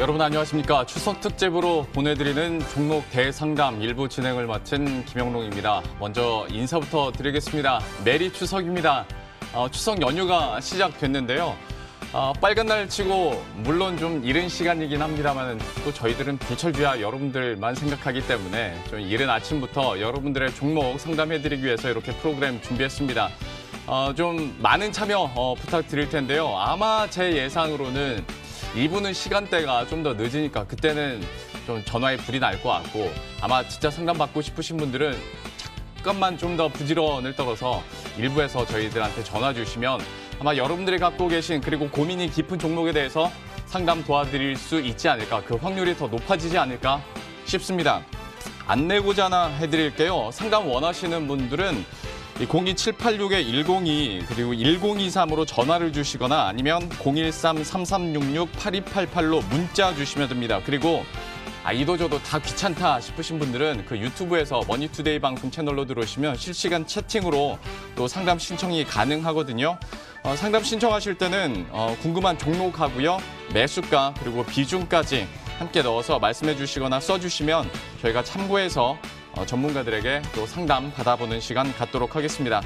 여러분 안녕하십니까. 추석 특집으로 보내드리는 종목 대상담 일부 진행을 맡은 김영롱입니다. 먼저 인사부터 드리겠습니다. 메리 추석입니다. 추석 연휴가 시작됐는데요. 빨간 날 치고 물론 좀 이른 시간이긴 합니다만 또 저희들은 불철주야 여러분들만 생각하기 때문에 좀 이른 아침부터 여러분들의 종목 상담해드리기 위해서 이렇게 프로그램 준비했습니다. 좀 많은 참여 부탁드릴 텐데요. 아마 제 예상으로는 이분은 시간대가 좀 더 늦으니까 그때는 좀 전화에 불이 날 것 같고 아마 진짜 상담받고 싶으신 분들은 잠깐만 좀 더 부지런을 떨어서 일부에서 저희들한테 전화 주시면 아마 여러분들이 갖고 계신 그리고 고민이 깊은 종목에 대해서 상담 도와드릴 수 있지 않을까, 그 확률이 더 높아지지 않을까 싶습니다. 안내고자 하나 해드릴게요. 상담 원하시는 분들은 02786-102 그리고 1023으로 전화를 주시거나 아니면 013-3366-8288로 문자 주시면 됩니다. 그리고 이도저도 다 귀찮다 싶으신 분들은 그 유튜브에서 머니투데이 방송 채널로 들어오시면 실시간 채팅으로 또 상담 신청이 가능하거든요. 상담 신청하실 때는 궁금한 종목하고요, 매수가 그리고 비중까지 함께 넣어서 말씀해 주시거나 써주시면 저희가 참고해서 전문가들에게 또 상담 받아보는 시간 갖도록 하겠습니다.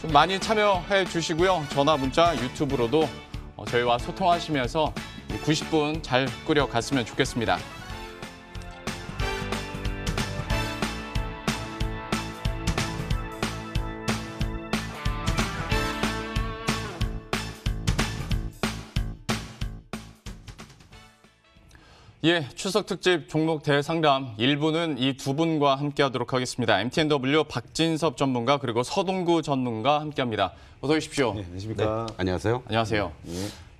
좀 많이 참여해 주시고요. 전화, 문자, 유튜브로도 저희와 소통하시면서 90분 잘 꾸려갔으면 좋겠습니다. 예, 추석 특집 종목 대상담 1부는 이 두 분과 함께하도록 하겠습니다. MTNW 박진섭 전문가 그리고 서동구 전문가 함께합니다. 어서 오십시오. 네, 안녕하십니까. 네, 안녕하세요. 안녕하세요. 예.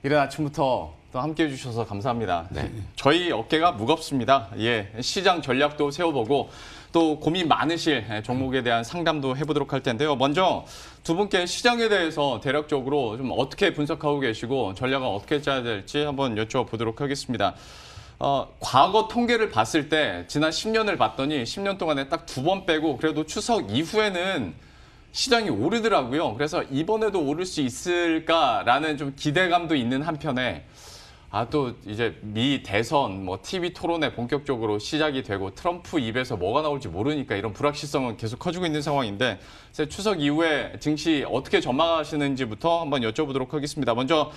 이른 아침부터 또 함께해 주셔서 감사합니다. 네. 저희 어깨가 무겁습니다. 예, 시장 전략도 세워보고 또 고민 많으실 종목에 대한 상담도 해보도록 할 텐데요. 먼저 두 분께 시장에 대해서 대략적으로 좀 어떻게 분석하고 계시고 전략을 어떻게 짜야 될지 한번 여쭤보도록 하겠습니다. 과거 통계를 봤을 때 지난 10년을 봤더니 10년 동안에 딱 2번 빼고 그래도 추석 이후에는 시장이 오르더라고요. 그래서 이번에도 오를 수 있을까라는 좀 기대감도 있는 한편에 또 이제 미 대선 TV 토론회 본격적으로 시작이 되고 트럼프 입에서 뭐가 나올지 모르니까 이런 불확실성은 계속 커지고 있는 상황인데 추석 이후에 증시 어떻게 전망하시는지부터 한번 여쭤보도록 하겠습니다. 먼저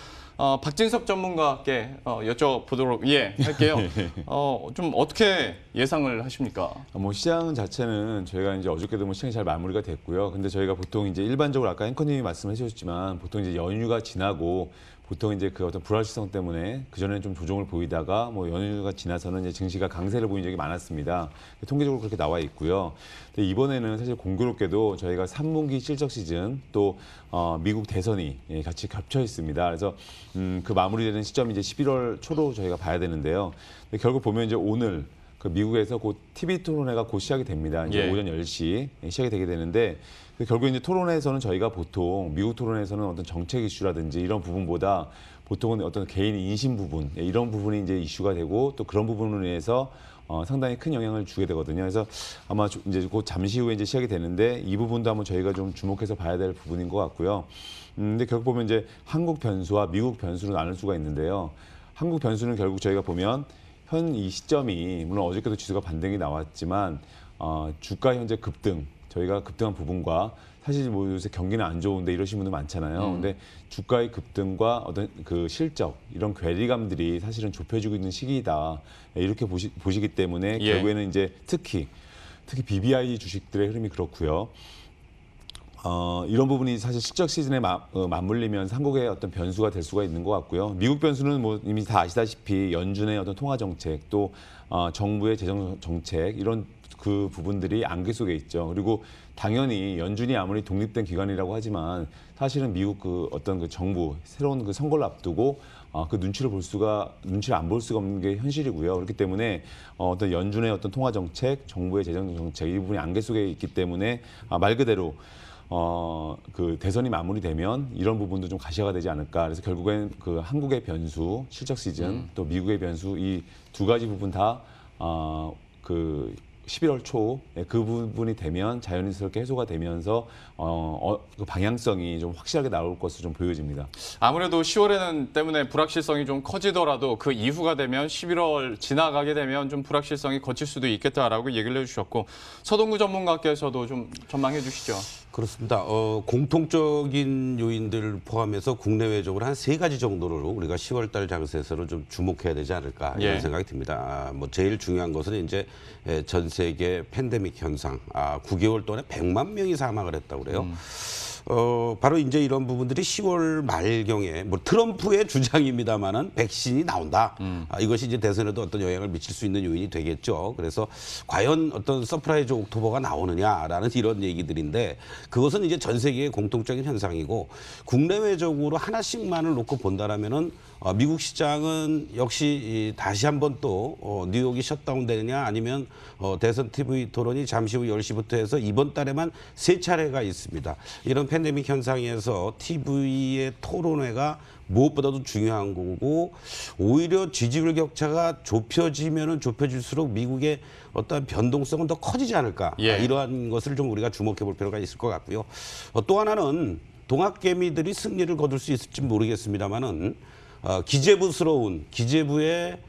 박진섭 전문가께 여쭤보도록 할게요. 좀 어떻게 예상을 하십니까? 시장 자체는 저희가 이제 어저께도 시장이 잘 마무리가 됐고요. 근데 저희가 보통 이제 일반적으로 아까 앵커님이 말씀해 주셨지만 보통 이제 연휴가 지나고 보통 이제 그 어떤 불확실성 때문에 그전에는 좀 조정을 보이다가 연휴가 지나서는 이제 증시가 강세를 보인 적이 많았습니다. 통계적으로 그렇게 나와 있고요. 근데 이번에는 사실 공교롭게도 저희가 3분기 실적 시즌 또 미국 대선이 같이 겹쳐 있습니다. 그래서 그 마무리되는 시점이 이제 11월 초로 저희가 봐야 되는데요. 근데 결국 보면 이제 오늘 그 미국에서 곧 TV 토론회가 곧 시작이 됩니다. 이제 오전 10시 시작이 되게 되는데 결국 이제 토론회에서는 저희가 보통 미국 토론회에서는 어떤 정책 이슈라든지 이런 부분보다 보통은 어떤 개인 인신 부분 이런 부분이 이제 이슈가 되고 또 그런 부분으로 인해서 상당히 큰 영향을 주게 되거든요. 그래서 아마 이제 곧 잠시 후에 이제 시작이 되는데 이 부분도 한번 저희가 좀 주목해서 봐야 될 부분인 것 같고요. 근데 결국 보면 이제 한국 변수와 미국 변수로 나눌 수가 있는데요. 한국 변수는 결국 저희가 보면 현 이 시점이 물론 어저께도 지수가 반등이 나왔지만 주가 현재 급등 저희가 급등한 부분과 사실 요새 경기는 안 좋은데 이러신 분들 많잖아요. 근데 주가의 급등과 어떤 그 실적 이런 괴리감들이 사실은 좁혀지고 있는 시기이다. 이렇게 보시기 때문에 결국에는 이제 특히 BBI 주식들의 흐름이 그렇고요. 이런 부분이 사실 실적 시즌에 맞물리면 한국의 어떤 변수가 될 수가 있는 것 같고요. 미국 변수는 이미 다 아시다시피 연준의 어떤 통화 정책 또 정부의 재정 정책 이런 그 부분들이 안개 속에 있죠. 그리고 당연히 연준이 아무리 독립된 기관이라고 하지만 사실은 미국 그 어떤 그 정부 새로운 그 선거를 앞두고 그 눈치를 안 볼 수가 없는 게 현실이고요. 그렇기 때문에 어떤 연준의 어떤 통화 정책, 정부의 재정 정책 이 부분이 안개 속에 있기 때문에 말 그대로 그 대선이 마무리되면 이런 부분도 좀 가시화가 되지 않을까. 그래서 결국엔 그 한국의 변수, 실적 시즌, 또 미국의 변수 이 두 가지 부분 다 그 11월 초 그 부분이 되면 자연스럽게 해소가 되면서 그 방향성이 좀 확실하게 나올 것으로 좀 보여집니다. 아무래도 10월에는 때문에 불확실성이 좀 커지더라도 그 이후가 되면 11월 지나가게 되면 좀 불확실성이 거칠 수도 있겠다라고 얘기를 해주셨고 서동구 전문가께서도 좀 전망해 주시죠. 그렇습니다. 공통적인 요인들 포함해서 국내외적으로 한 3가지 정도를 우리가 10월 달 장세에서는 좀 주목해야 되지 않을까 이런 예. 생각이 듭니다. 뭐 제일 중요한 것은 이제 전 세계 팬데믹 현상. 9개월 동안에 100만 명이 사망을 했다고 그래요. 바로 이제 이런 부분들이 10월 말경에 뭐 트럼프의 주장입니다만은 백신이 나온다. 이것이 이제 대선에도 어떤 영향을 미칠 수 있는 요인이 되겠죠. 그래서 과연 어떤 서프라이즈 옥토버가 나오느냐라는 이런 얘기들인데 그것은 이제 전 세계의 공통적인 현상이고 국내외적으로 하나씩만을 놓고 본다라면은 미국 시장은 역시 다시 한번 또 뉴욕이 셧다운되느냐 아니면 대선 TV 토론이 잠시 후 10시부터 해서 이번 달에만 3차례가 있습니다. 이런 팬데믹 현상에서 TV의 토론회가 무엇보다도 중요한 거고 오히려 지지율 격차가 좁혀지면은 좁혀질수록 미국의 어떤 변동성은 더 커지지 않을까. 예. 이러한 것을 좀 우리가 주목해 볼 필요가 있을 것 같고요. 또 하나는 동학개미들이 승리를 거둘 수 있을지 모르겠습니다만은 기재부스러운 기재부의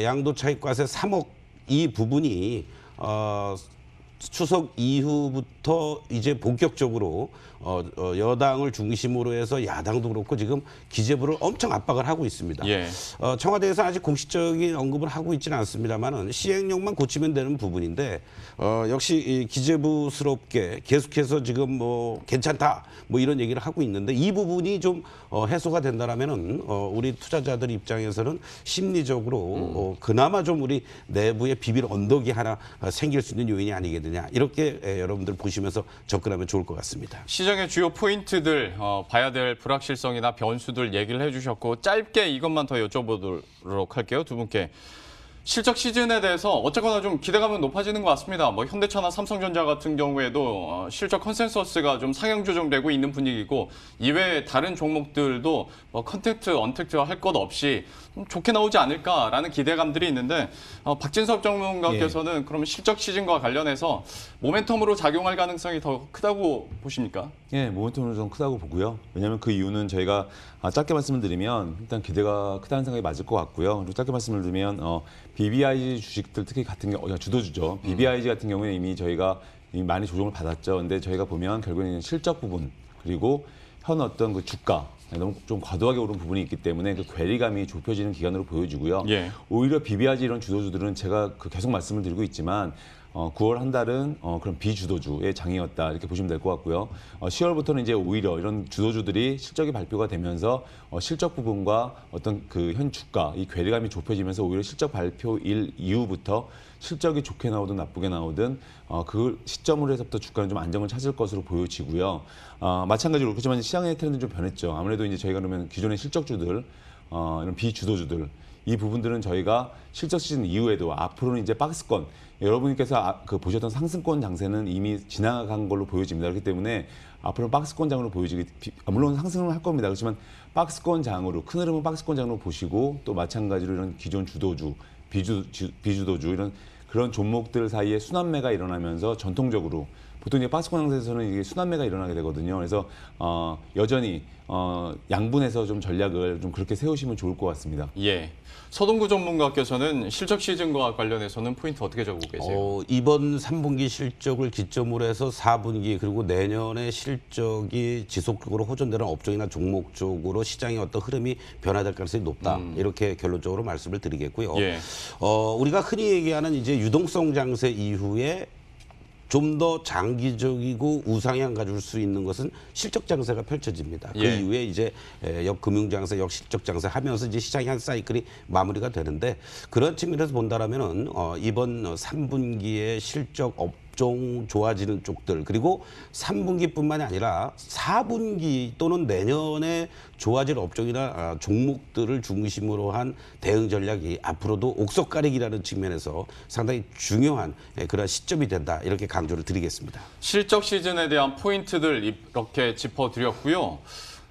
양도 차익과세 3억 이 부분이 추석 이후부터 이제 본격적으로 여당을 중심으로 해서 야당도 그렇고 지금 기재부를 엄청 압박을 하고 있습니다. 예. 청와대에서 아직 공식적인 언급을 하고 있지는 않습니다만은 시행령만 고치면 되는 부분인데 역시 이 기재부스럽게 계속해서 지금 뭐 괜찮다 뭐 이런 얘기를 하고 있는데 이 부분이 좀 해소가 된다라면은 우리 투자자들 입장에서는 심리적으로 그나마 좀 우리 내부에 비빌 언덕이 하나 생길 수 있는 요인이 아니겠느냐 이렇게 여러분들 보시면서 접근하면 좋을 것 같습니다. 시장의 주요 포인트들 봐야 될 불확실성이나 변수들 얘기를 해주셨고 짧게 이것만 더 여쭤보도록 할게요. 두 분께. 실적 시즌에 대해서 어쨌거나 좀 기대감은 높아지는 것 같습니다. 뭐 현대차나 삼성전자 같은 경우에도 실적 컨센서스가 좀 상향 조정되고 있는 분위기고 이외에 다른 종목들도 뭐 컨택트, 언택트 할 것 없이 좀 좋게 나오지 않을까라는 기대감들이 있는데 박진섭 전문가께서는 그러면 실적 시즌과 관련해서 모멘텀으로 작용할 가능성이 더 크다고 보십니까? 예, 모멘텀은 좀 크다고 보고요. 왜냐하면 그 이유는 저희가 짧게 말씀을 드리면 일단 기대가 크다는 생각이 맞을 것 같고요. 그리고 짧게 말씀을 드리면 BBIG 주식들 특히 같은 경우 주도주죠. BBIG 같은 경우에 이미 저희가 이미 많이 조정을 받았죠. 근데 저희가 보면 결국에는 실적 부분 그리고 현 어떤 그 주가 너무 좀 과도하게 오른 부분이 있기 때문에 그 괴리감이 좁혀지는 기간으로 보여지고요. 예. 오히려 BBIG 이런 주도주들은 제가 계속 말씀을 드리고 있지만 9월 한 달은 그런 비주도주의 장이었다 이렇게 보시면 될 것 같고요. 10월부터는 이제 오히려 이런 주도주들이 실적이 발표가 되면서 실적 부분과 어떤 그 현 주가 이 괴리감이 좁혀지면서 오히려 실적 발표일 이후부터 실적이 좋게 나오든 나쁘게 나오든 그 시점으로 해서부터 주가는 좀 안정을 찾을 것으로 보여지고요. 마찬가지로 그렇지만 시장의 트렌드는 좀 변했죠. 아무래도 이제 저희가 그러면 기존의 실적주들 이런 비주도주들 이 부분들은 저희가 실적 시즌 이후에도 앞으로는 이제 박스권 여러분께서 보셨던 상승권 장세는 이미 지나간 걸로 보여집니다. 그렇기 때문에 앞으로는 박스권 장으로 보여지기 물론 상승을 할 겁니다. 그렇지만 박스권 장으로 큰 흐름은 박스권 장으로 보시고 또 마찬가지로 이런 기존 주도주, 비주도주 이런 그런 종목들 사이에 순환매가 일어나면서 전통적으로 보통 이제 박스권 장세에서는 이게 순환매가 일어나게 되거든요. 그래서 여전히 양분해서 좀 전략을 좀 그렇게 세우시면 좋을 것 같습니다. 예. 서동구 전문가께서는 실적 시즌과 관련해서는 포인트 어떻게 적고 계세요? 이번 3분기 실적을 기점으로 해서 4분기 그리고 내년에 실적이 지속적으로 호전되는 업종이나 종목 쪽으로 시장의 어떤 흐름이 변화될 가능성이 높다. 이렇게 결론적으로 말씀을 드리겠고요. 예. 우리가 흔히 얘기하는 이제 유동성 장세 이후에 좀 더 장기적이고 우상향 가질 수 있는 것은 실적 장세가 펼쳐집니다. 예. 그 이후에 이제 역금융 장세, 역실적 장세 하면서 이제 시장의 한 사이클이 마무리가 되는데 그런 측면에서 본다라면은 이번 3분기의 실적 업종 좋아지는 쪽들 그리고 3분기뿐만이 아니라 4분기 또는 내년에 좋아질 업종이나 종목들을 중심으로 한 대응 전략이 앞으로도 옥석가리기라는 측면에서 상당히 중요한 그런 시점이 된다 이렇게 강조를 드리겠습니다. 실적 시즌에 대한 포인트들 이렇게 짚어드렸고요.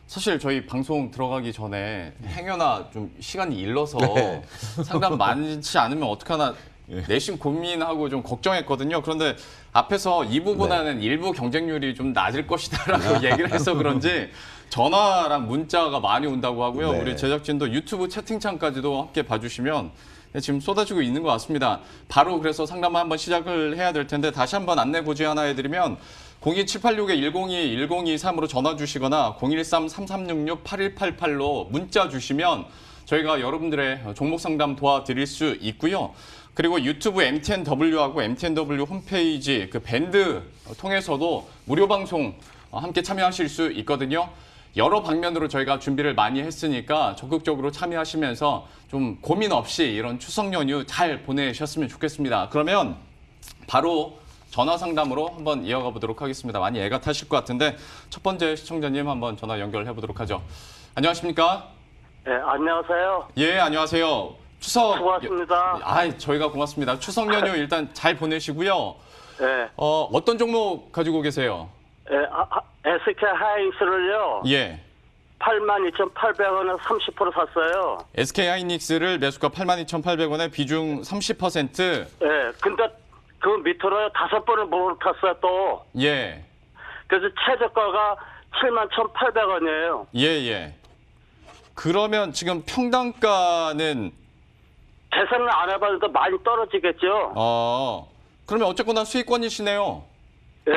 사실 저희 방송 들어가기 전에 행여나 좀 시간이 일러서 네. 상담 많지 않으면 어떡하나 내심 고민하고 좀 걱정했거든요. 그런데 앞에서 2부보다는 일부 경쟁률이 좀 낮을 것이다라고 얘기를 해서 그런지 전화랑 문자가 많이 온다고 하고요. 네. 우리 제작진도 유튜브 채팅창까지도 함께 봐주시면 지금 쏟아지고 있는 것 같습니다. 바로 그래서 상담을 한번 시작을 해야 될 텐데 다시 한번 안내 고지 하나 해드리면 02786-102-1023으로 전화 주시거나 013-3366-8188로 문자 주시면 저희가 여러분들의 종목 상담 도와드릴 수 있고요. 그리고 유튜브 MTNW하고 MTNW 홈페이지 그 밴드 통해서도 무료 방송 함께 참여하실 수 있거든요. 여러 방면으로 저희가 준비를 많이 했으니까 적극적으로 참여하시면서 좀 고민 없이 이런 추석 연휴 잘 보내셨으면 좋겠습니다. 그러면 바로 전화 상담으로 한번 이어가 보도록 하겠습니다. 많이 애가 타실 것 같은데 첫 번째 시청자님 한번 전화 연결해 보도록 하죠. 안녕하십니까? 네, 안녕하세요. 예, 안녕하세요. 추석 수고하십니다. 저희가 고맙습니다. 추석 연휴 일단 잘 보내시고요. 네, 어떤 종목 가지고 계세요? SK 하이닉스를요. 예. 82,800원에 30% 샀어요. SK 하이닉스를 매수가 82,800원에 비중 30%. 네, 근데 그 밑으로 5번을 못 탔어요, 또. 예. 그래서 최저가가 71,800원이에요. 예, 예. 그러면 지금 평단가는 계산을 안 해봤는데 많이 떨어지겠죠? 그러면 어쨌거나 수익권이시네요. 네.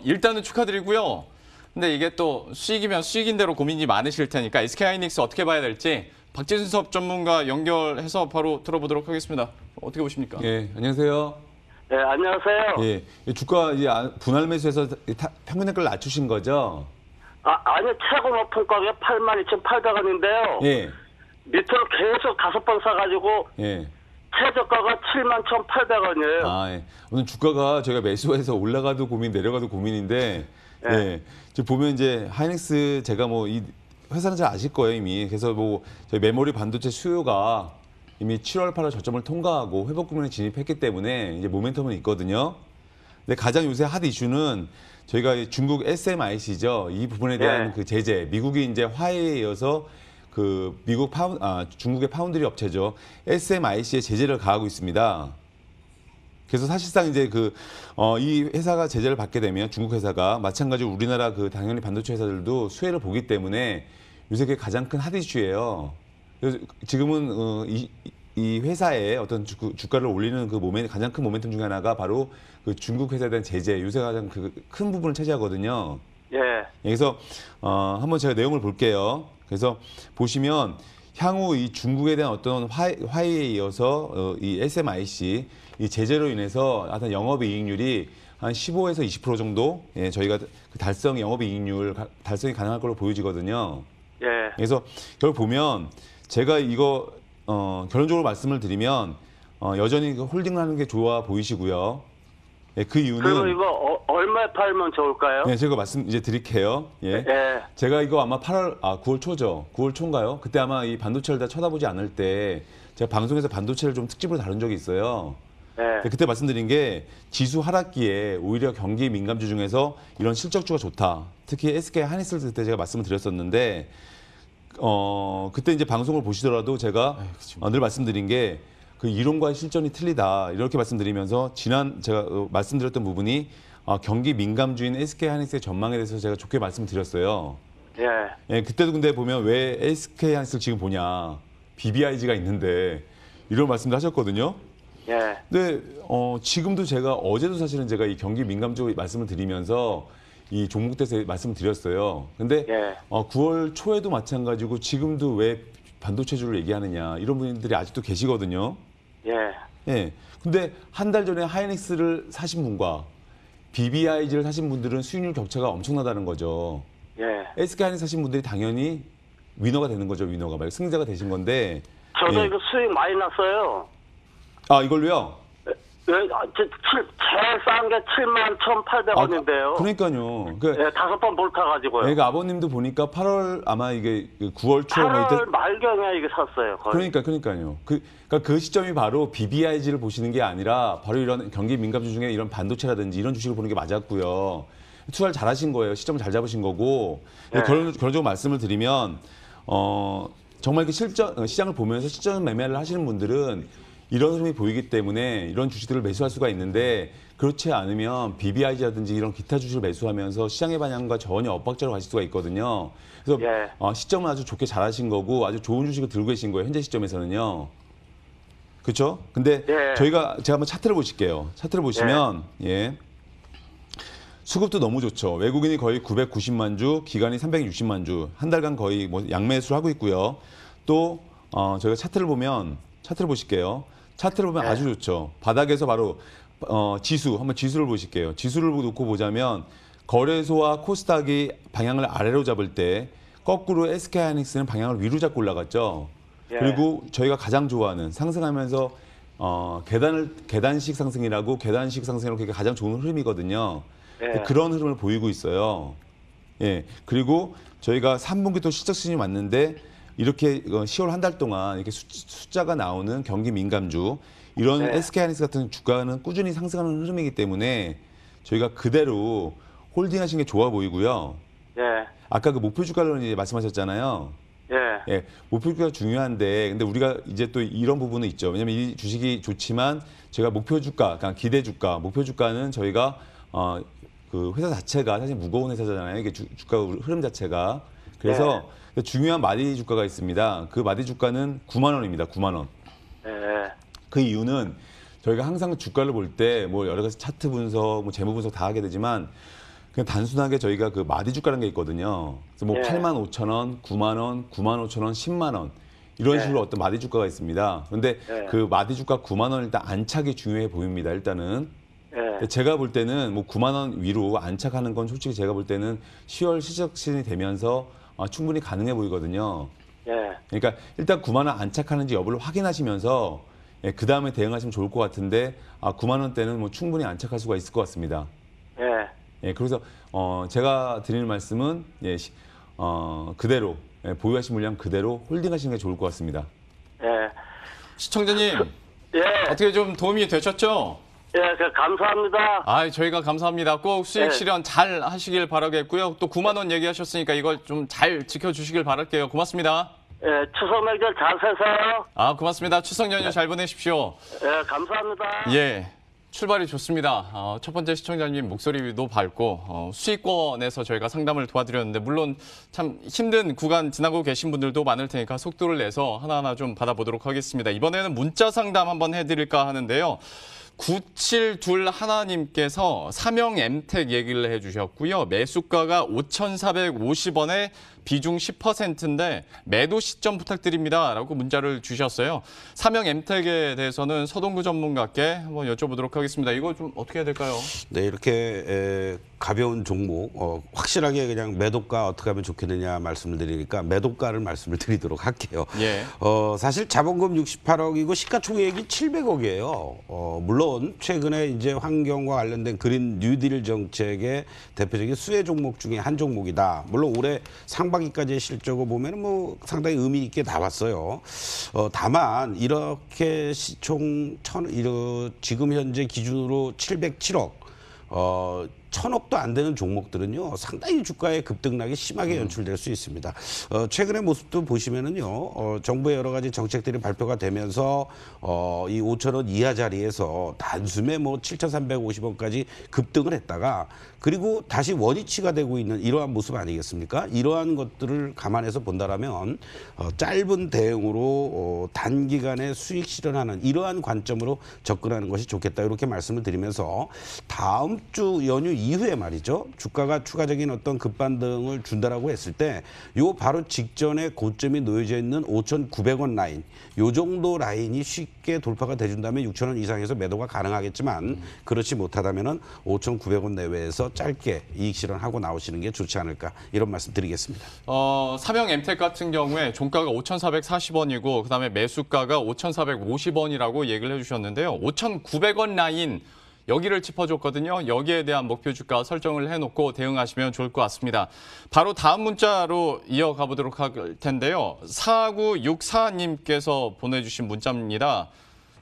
일단은 축하드리고요. 근데 이게 또 수익이면 수익인 대로 고민이 많으실 테니까 SK 하이닉스 어떻게 봐야 될지 박진섭 전문가 연결해서 바로 들어보도록 하겠습니다. 어떻게 보십니까? 예, 안녕하세요. 네, 안녕하세요. 예, 주가 이제 분할 매수해서 평균 단가를 낮추신 거죠? 아니, 최고 높은 가격 82,800원인데요. 예, 밑으로 계속 5번 사가지고 예. 최저가가 71,800원이에요. 예. 오늘 주가가 저희가 매수해서 올라가도 고민, 내려가도 고민인데, 예. 지금 보면 이제 하이닉스 제가 뭐 이 회사는 잘 아실 거예요, 이미. 그래서 뭐 저희 메모리 반도체 수요가 이미 7월, 8월 저점을 통과하고 회복 국면에 진입했기 때문에 이제 모멘텀은 있거든요. 근데 가장 요새 핫 이슈는 저희가 중국 SMIC죠. 이 부분에 대한 네. 그 제재, 미국이 이제 화해에 이어서 그 중국의 파운드리 업체죠. SMIC에 제재를 가하고 있습니다. 그래서 사실상 이제 이 회사가 제재를 받게 되면 중국 회사가 마찬가지로 우리나라 당연히 반도체 회사들도 수혜를 보기 때문에 요새 그게 가장 큰 핫 이슈예요. 그래서 지금은 이 회사의 어떤 주가를 올리는 가장 큰 모멘텀 중에 하나가 바로 그 중국 회사에 대한 제재, 요새 가장 큰 부분을 차지하거든요. 예. 그래서 한번 제가 내용을 볼게요. 그래서 보시면 향후 이 중국에 대한 어떤 화해에 이어서 이 SMIC 이 제재로 인해서 하여튼 영업이익률이 한 15에서 20% 정도 저희가 영업이익률 달성이 가능할 걸로 보여지거든요. 예. 그래서 결국 보면 제가 이거 결론적으로 말씀을 드리면 여전히 홀딩하는 게 좋아 보이시고요. 그 이유는 그리고 이거 얼마에 팔면 좋을까요? 네, 제가 말씀 이제 드릴게요. 예. 예. 제가 이거 아마 9월 초죠. 9월 초인가요? 그때 아마 이 반도체를 다 쳐다보지 않을 때 제가 방송에서 반도체를 좀 특집으로 다룬 적이 있어요. 예. 그때 말씀드린 게 지수 하락기에 오히려 경기 민감주 중에서 이런 실적주가 좋다. 특히 SK 하이닉스 그때 제가 말씀을 드렸었는데 그때 이제 방송을 보시더라도 제가 늘 말씀드린 게 그 이론과의 실전이 틀리다 이렇게 말씀드리면서 제가 말씀드렸던 부분이 경기 민감주인 SK 하이닉스의 전망에 대해서 제가 좋게 말씀드렸어요. 예. 예, 그때도 근데 보면 왜 SK 하이닉스를 지금 보냐 BBIG가 있는데 이런 말씀도 하셨거든요. 예. 근데 지금도 제가 어제도 사실은 제가 이 경기 민감주 말씀을 드리면서 이 종목 대해서 말씀을 드렸어요. 근데 예. 9월 초에도 마찬가지고 지금도 왜 반도체주를 얘기하느냐 이런 분들이 아직도 계시거든요. 예. 예. 근데 한 달 전에 하이닉스를 사신 분과 BBIG를 사신 분들은 수익률 격차가 엄청나다는 거죠. 예. SK 하이닉스 사신 분들이 당연히 위너가 되는 거죠. 위너가 말고 승자가 되신 건데. 저도 예. 이거 수익 많이 났어요. 이걸로요? 제일 싼 게 71,800원인데요. 그러니까요. 예, 5번 몰타가지고요. 그러니까 아버님도 보니까 8월 아마 이게 9월 초 8월 말경에 이게 샀어요. 거의. 그러니까요. 그러니까 그 시점이 바로 BBIG를 보시는 게 아니라 바로 이런 경기 민감주 중에 이런 반도체라든지 이런 주식을 보는 게 맞았고요. 투자를 잘하신 거예요. 시점을 잘 잡으신 거고. 네. 결론적으로 말씀을 드리면 정말 시장을 보면서 실전 매매를 하시는 분들은 이런 흐름이 보이기 때문에 이런 주식들을 매수할 수가 있는데 그렇지 않으면 BBIG라든지 이런 기타 주식을 매수하면서 시장의 방향과 전혀 엇박자로 가실 수가 있거든요. 그래서 예. 시점은 아주 좋게 잘하신 거고 아주 좋은 주식을 들고 계신 거예요. 현재 시점에서는요. 그렇죠? 근데 예. 제가 한번 차트를 보실게요. 차트를 보시면 예. 수급도 너무 좋죠. 외국인이 거의 990만 주, 기관이 360만 주, 한 달간 거의 뭐 양매수를 하고 있고요. 또 저희가 차트를 보실게요. 차트를 보면 아주 좋죠. 바닥에서 바로 한번 지수를 보실게요. 지수를 놓고 보자면 거래소와 코스닥이 방향을 아래로 잡을 때 거꾸로 SK하이닉스는 방향을 위로 잡고 올라갔죠. 예. 그리고 저희가 가장 좋아하는 상승하면서 계단식 상승이라고 그게 가장 좋은 흐름이거든요. 예. 그런 흐름을 보이고 있어요. 예. 그리고 저희가 3분기 또 실적 수준이 왔는데 이렇게 10월 한 달 동안 이렇게 숫자가 나오는 경기 민감주 이런 네. SK하이닉스 같은 주가는 꾸준히 상승하는 흐름이기 때문에 저희가 그대로 홀딩하시는 게 좋아 보이고요. 예. 아까 그 목표 주가를 이제 말씀하셨잖아요. 예. 예, 목표 주가가 중요한데 근데 우리가 이제 또 이런 부분은 있죠. 왜냐면 이 주식이 좋지만 제가 목표 주가, 그러니까 기대 주가, 목표 주가는 저희가 그 회사 자체가 사실 무거운 회사잖아요. 이게 주가 흐름 자체가. 그래서 중요한 마디 주가가 있습니다. 그 마디 주가는 9만 원입니다. 9만 원. 예. 그 이유는 저희가 항상 주가를 볼 때 뭐 여러 가지 차트 분석, 뭐 재무 분석 다 하게 되지만 그냥 단순하게 저희가 그 마디 주가라는 게 있거든요. 그래서 뭐 예. 8만 5천 원, 9만 원, 9만 5천 원, 10만 원 이런 식으로 어떤 마디 주가가 있습니다. 그런데 그 마디 주가 9만 원 일단 안착이 중요해 보입니다. 일단은. 예. 제가 볼 때는 뭐 9만 원 위로 안착하는 건 솔직히 제가 볼 때는 10월 실적 시즌이 되면서 충분히 가능해 보이거든요. 예. 그러니까 일단 9만 원 안착하는지 여부를 확인하시면서 그 다음에 대응하시면 좋을 것 같은데 9만 원대는 뭐 충분히 안착할 수가 있을 것 같습니다. 예. 예, 그래서 제가 드리는 말씀은 그대로 보유하신 물량 그대로 홀딩하시는 게 좋을 것 같습니다. 예. 시청자님, 예. 어떻게 좀 도움이 되셨죠? 예. 감사합니다. 저희가 감사합니다. 꼭 수익 실현 잘 하시길 바라겠고요. 또 9만 원 얘기하셨으니까 이걸 좀 잘 지켜주시길 바랄게요. 고맙습니다. 예. 추석 명절 잘 세세요. 고맙습니다. 추석 연휴 잘 보내십시오. 예. 감사합니다. 예. 출발이 좋습니다. 첫 번째 시청자님 목소리도 밝고 수익권에서 저희가 상담을 도와드렸는데 물론 참 힘든 구간 지나고 계신 분들도 많을 테니까 속도를 내서 하나하나 좀 받아보도록 하겠습니다. 이번에는 문자 상담 한번 해드릴까 하는데요. 9721님께서 사명 엠텍 얘기를 해주셨고요. 매수가가 5,450원에 비중 10%인데 매도 시점 부탁드립니다. 라고 문자를 주셨어요. 사명 엠텍에 대해서는 서동구 전문가께 한번 여쭤보도록 하겠습니다. 이거 좀 어떻게 해야 될까요? 네, 이렇게 가벼운 종목, 확실하게 그냥 매도가 어떻게 하면 좋겠느냐 말씀을 드리니까 매도가를 말씀을 드리도록 할게요. 예. 사실 자본금 68억이고 시가총액이 700억이에요. 물론 최근에 이제 환경과 관련된 그린 뉴딜 정책의 대표적인 수혜 종목 중에 한 종목이다. 물론 올해 상반기까지의 실적을 보면 뭐 상당히 의미 있게 나왔어요. 다만 이렇게 시총 지금 현재 기준으로 707억, 1,000억도 안 되는 종목들은요 상당히 주가의 급등락이 심하게 연출될 수 있습니다. 최근의 모습도 보시면은요 정부의 여러 가지 정책들이 발표가 되면서 이 5,000원 이하 자리에서 단숨에 뭐 7,350원까지 급등을 했다가 그리고 다시 원위치가 되고 있는 이러한 모습 아니겠습니까? 이러한 것들을 감안해서 본다라면 짧은 대응으로 단기간에 수익 실현하는 이러한 관점으로 접근하는 것이 좋겠다 이렇게 말씀을 드리면서 다음 주 연휴 이후에 말이죠. 주가가 추가적인 어떤 급반등을 준다라고 했을 때 요 바로 직전에 고점이 놓여져 있는 5,900원 라인 요 정도 라인이 쉽게 돌파가 돼준다면 6,000원 이상에서 매도가 가능하겠지만 그렇지 못하다면은 5,900원 내외에서 짧게 이익 실현하고 나오시는 게 좋지 않을까 이런 말씀 드리겠습니다. 사명 엠텍 같은 경우에 종가가 5,440원이고 그다음에 매수가가 5,450원이라고 얘기를 해주셨는데요. 5,900원 라인 여기를 짚어줬거든요. 여기에 대한 목표 주가 설정을 해놓고 대응하시면 좋을 것 같습니다. 바로 다음 문자로 이어가 보도록 할 텐데요. 4964님께서 보내주신 문자입니다.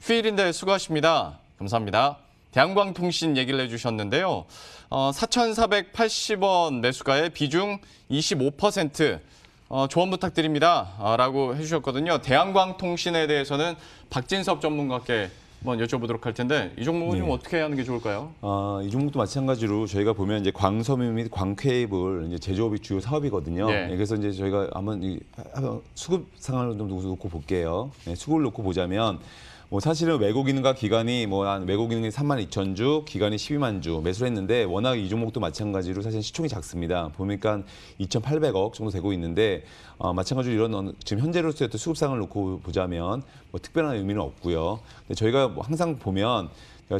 휴일인데 수고하십니다. 감사합니다. 대한광통신 얘기를 해주셨는데요. 4,480원 매수가의 비중 25%, 조언 부탁드립니다. 라고 해주셨거든요. 대한광통신에 대해서는 박진섭 전문가께 한번 여쭤보도록 할 텐데 이 종목은 좀 어떻게 하는 게 좋을까요? 이 종목도 마찬가지로 저희가 보면 이제 광섬유 및 광케이블 이제 제조업이 주요 사업이거든요. 네. 그래서 이제 저희가 한번 수급 상황을 좀 놓고 볼게요. 수급을 놓고 보자면 사실은 외국인과 기관이 외국인이 32,000주, 기관이 12만 주 매수를 했는데 워낙 이 종목도 마찬가지로 사실 시총이 작습니다. 보니까 2,800억 정도 되고 있는데 마찬가지로 이런 지금 현재로서의 또 수급상을 놓고 보자면 특별한 의미는 없고요. 근데 저희가 항상 보면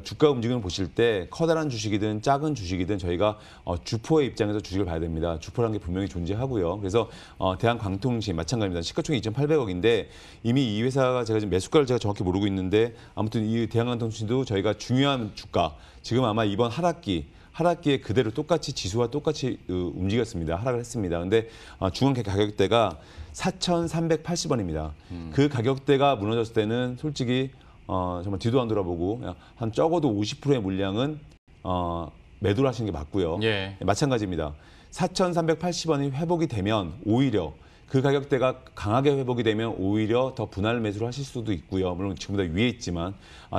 주가 움직임을 보실 때 커다란 주식이든 작은 주식이든 저희가 주포의 입장에서 주식을 봐야 됩니다. 주포라는 게 분명히 존재하고요. 그래서 대한광통신 마찬가지입니다. 시가총액 2,800억인데 이미 이 회사가 제가 지금 매수가를 제가 정확히 모르고 있는데 아무튼 이 대한광통신도 저희가 중요한 주가 지금 아마 이번 하락기에 그대로 똑같이 지수와 똑같이 움직였습니다. 하락을 했습니다. 근데 중간 가격대가 4,380원입니다. 그 가격대가 무너졌을 때는 솔직히 정말 뒤도 안 돌아보고 한 적어도 50%의 물량은 매도를 하시는 게 맞고요. 예. 마찬가지입니다. 4,380원이 회복이 되면 오히려 그 가격대가 강하게 회복이 되면 오히려 더 분할 매수를 하실 수도 있고요. 물론 지금보다 위에 있지만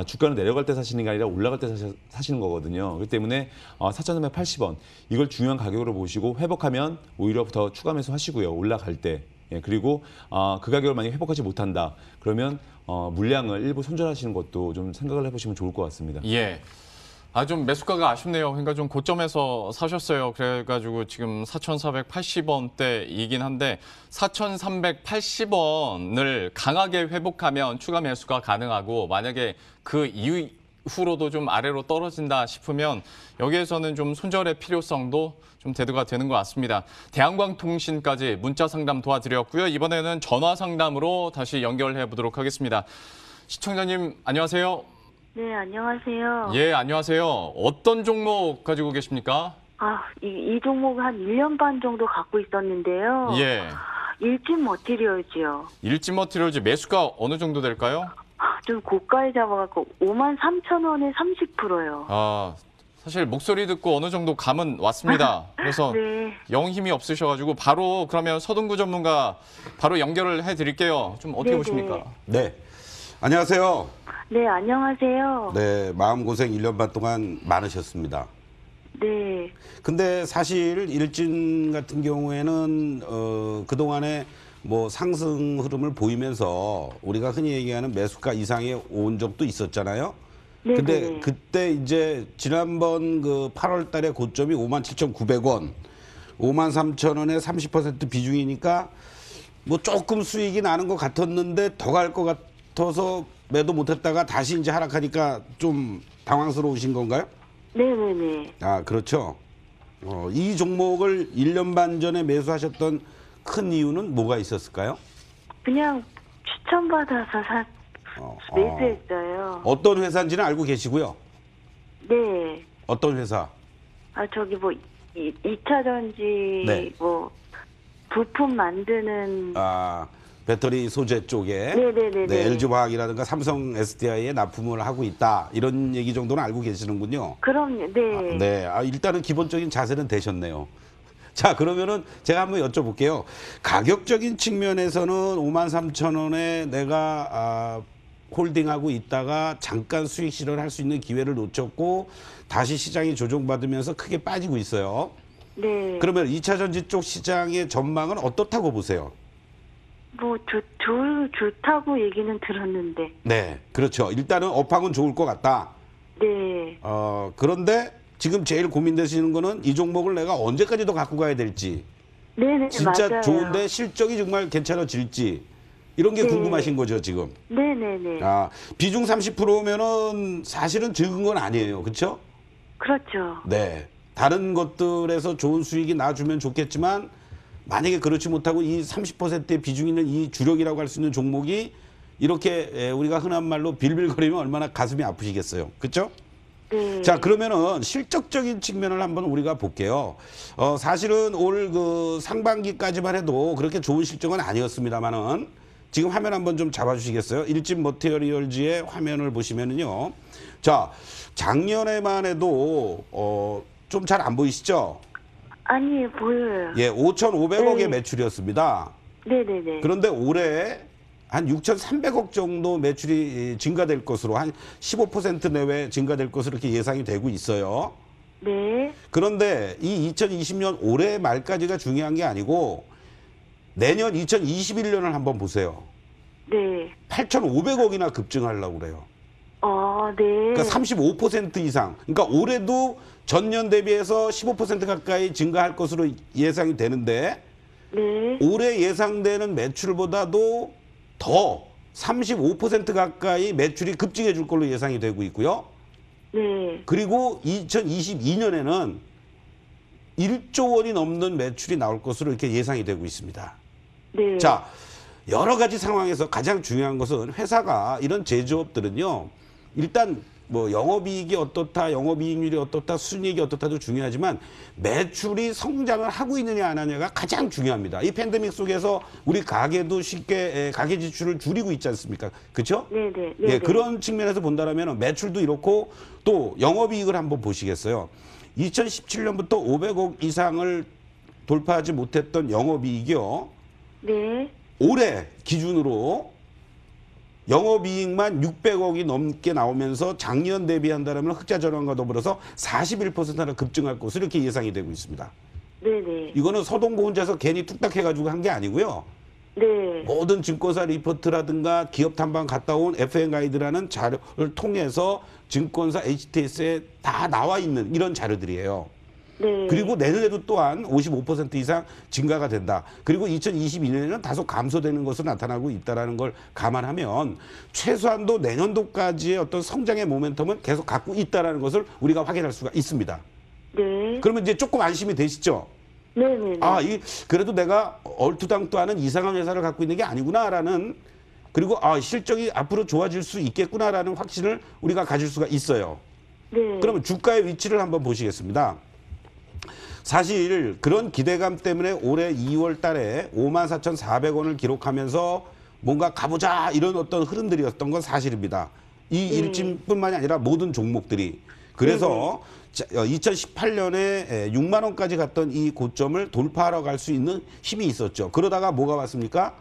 주가는 내려갈 때 사시는 게 아니라 올라갈 때 사시는 거거든요. 그렇기 때문에 4,380원 이걸 중요한 가격으로 보시고 회복하면 오히려 더 추가 매수 하시고요. 올라갈 때. 그리고 그 가격을 만약에 회복하지 못한다. 그러면 물량을 일부 손절하시는 것도 좀 생각을 해보시면 좋을 것 같습니다. 예. 좀 매수가가 아쉽네요. 그러니까 좀 고점에서 사셨어요. 그래가지고 지금 4,480원대이긴 한데 4,380원을 강하게 회복하면 추가 매수가 가능하고 만약에 그 이후로도 좀 아래로 떨어진다 싶으면 여기에서는 좀 손절의 필요성도 좀 대두가 되는 것 같습니다. 대한광통신까지 문자 상담 도와드렸고요. 이번에는 전화 상담으로 다시 연결해 보도록 하겠습니다. 시청자님 안녕하세요. 네, 안녕하세요. 예, 안녕하세요. 어떤 종목 가지고 계십니까? 이 종목 한 1년 반 정도 갖고 있었는데요. 예. 일진 머티리얼즈요. 일진 머티리얼즈 매수가 어느 정도 될까요? 좀 고가에 잡아갖고 53,000원에 30%요. 사실 목소리 듣고 어느 정도 감은 왔습니다. 그래서 네. 영 힘이 없으셔가지고 바로 그러면 서동구 전문가 바로 연결을 해드릴게요. 좀 어떻게 네네. 보십니까? 네. 안녕하세요. 네, 안녕하세요. 네, 마음고생 1년 반 동안 많으셨습니다. 네. 근데 사실 일진 같은 경우에는 그동안에 상승 흐름을 보이면서 우리가 흔히 얘기하는 매수가 이상의 온 적도 있었잖아요. 네. 근데 그때 이제 지난번 그 8월 달에 고점이 57,900원, 53,000원에 30% 비중이니까 조금 수익이 나는 것 같았는데 더 갈 것 같아서 매도 못했다가 다시 이제 하락하니까 좀 당황스러우신 건가요? 네네네. 그렇죠. 이 종목을 1년 반 전에 매수하셨던 큰 이유는 뭐가 있었을까요? 그냥 추천받아서 매수했어요. 어떤 회사인지는 알고 계시고요. 네. 어떤 회사? 저기 2차 전지 네. 부품 만드는 배터리 소재 쪽에 네네네. 네, LG화학이라든가 삼성 SDI에 납품을 하고 있다. 이런 얘기 정도는 알고 계시는군요. 그럼요. 네. 네. 일단은 기본적인 자세는 되셨네요. 자, 그러면은 제가 한번 여쭤볼게요. 가격적인 측면에서는 53,000원에 내가 홀딩하고 있다가 잠깐 수익 실현할 수 있는 기회를 놓쳤고 다시 시장이 조정받으면서 크게 빠지고 있어요. 네. 그러면 2차 전지 쪽 시장의 전망은 어떻다고 보세요? 좋다고 얘기는 들었는데. 네, 그렇죠. 일단은 업황은 좋을 것 같다. 네. 그런데 지금 제일 고민되시는 거는 이 종목을 내가 언제까지 더 갖고 가야 될지. 네네, 진짜 맞아요. 좋은데 실적이 정말 괜찮아질지. 이런 게 네. 궁금하신 거죠, 지금. 네네네. 비중 30%면은 사실은 적은 건 아니에요. 그렇죠? 그렇죠. 네. 다른 것들에서 좋은 수익이 나주면 좋겠지만 만약에 그렇지 못하고 이 30%의 비중 있는 이 주력이라고 할 수 있는 종목이 이렇게 우리가 흔한 말로 빌빌거리면 얼마나 가슴이 아프시겠어요. 그렇죠? 네. 자, 그러면은 실적적인 측면을 한번 우리가 볼게요. 사실은 올 그 상반기까지만 해도 그렇게 좋은 실적은 아니었습니다만은 지금 화면 한번 좀 잡아주시겠어요? 일진 머티리얼즈의 화면을 보시면은요. 자, 작년에만 해도 좀 잘 안 보이시죠? 아니, 보여요. 예, 5,500억의 네. 매출이었습니다. 네네네. 그런데 올해 한 6,300억 정도 매출이 증가될 것으로 한 15% 내외 증가될 것으로 이렇게 예상이 되고 있어요. 네. 그런데 이 2020년 올해 말까지가 중요한 게 아니고 내년 2021년을 한번 보세요. 네. 8,500억이나 급증하려고 그래요. 네. 그러니까 35% 이상. 그러니까 올해도 전년 대비해서 15% 가까이 증가할 것으로 예상이 되는데 네. 올해 예상되는 매출보다도 더 35% 가까이 매출이 급증해 줄 걸로 예상이 되고 있고요. 네. 그리고 2022년에는 1조 원이 넘는 매출이 나올 것으로 이렇게 예상이 되고 있습니다. 네. 자, 여러 가지 상황에서 가장 중요한 것은 회사가 이런 제조업들은요. 일단 뭐 영업이익이 어떻다, 영업이익률이 어떻다, 순이익이 어떻다도 중요하지만 매출이 성장을 하고 있느냐 안 하느냐가 가장 중요합니다. 이 팬데믹 속에서 우리 가게도 쉽게 가게 지출을 줄이고 있지 않습니까? 그렇죠? 네네. 예, 그런 측면에서 본다면 매출도 이렇고 또 영업이익을 한번 보시겠어요. 2017년부터 500억 이상을 돌파하지 못했던 영업이익이요. 네. 올해 기준으로 영업이익만 600억이 넘게 나오면서 작년 대비한다면 흑자 전환과 더불어서 41%나 급증할 것으로 이렇게 예상이 되고 있습니다. 네네. 이거는 서동구 혼자서 괜히 뚝딱 해가지고 한 게 아니고요. 네. 모든 증권사 리포트라든가 기업 탐방 갔다 온 FN 가이드라는 자료를 통해서 증권사 HTS에 다 나와 있는 이런 자료들이에요. 네. 그리고 내년에도 또한 55% 이상 증가가 된다. 그리고 2022년에는 다소 감소되는 것으로 나타나고 있다는 걸 감안하면 최소한도 내년도까지의 어떤 성장의 모멘텀은 계속 갖고 있다는 것을 우리가 확인할 수가 있습니다. 네. 그러면 이제 조금 안심이 되시죠? 네네. 그래도 내가 얼토당토 하는 이상한 회사를 갖고 있는 게 아니구나라는 그리고 실적이 앞으로 좋아질 수 있겠구나라는 확신을 우리가 가질 수가 있어요. 네. 그러면 주가의 위치를 한번 보시겠습니다. 사실 그런 기대감 때문에 올해 2월 달에 54,400원을 기록하면서 뭔가 가보자 이런 어떤 흐름들이었던 건 사실입니다. 이 일진뿐만이 아니라 모든 종목들이. 그래서 2018년에 6만 원까지 갔던 이 고점을 돌파하러 갈 수 있는 힘이 있었죠. 그러다가 뭐가 왔습니까?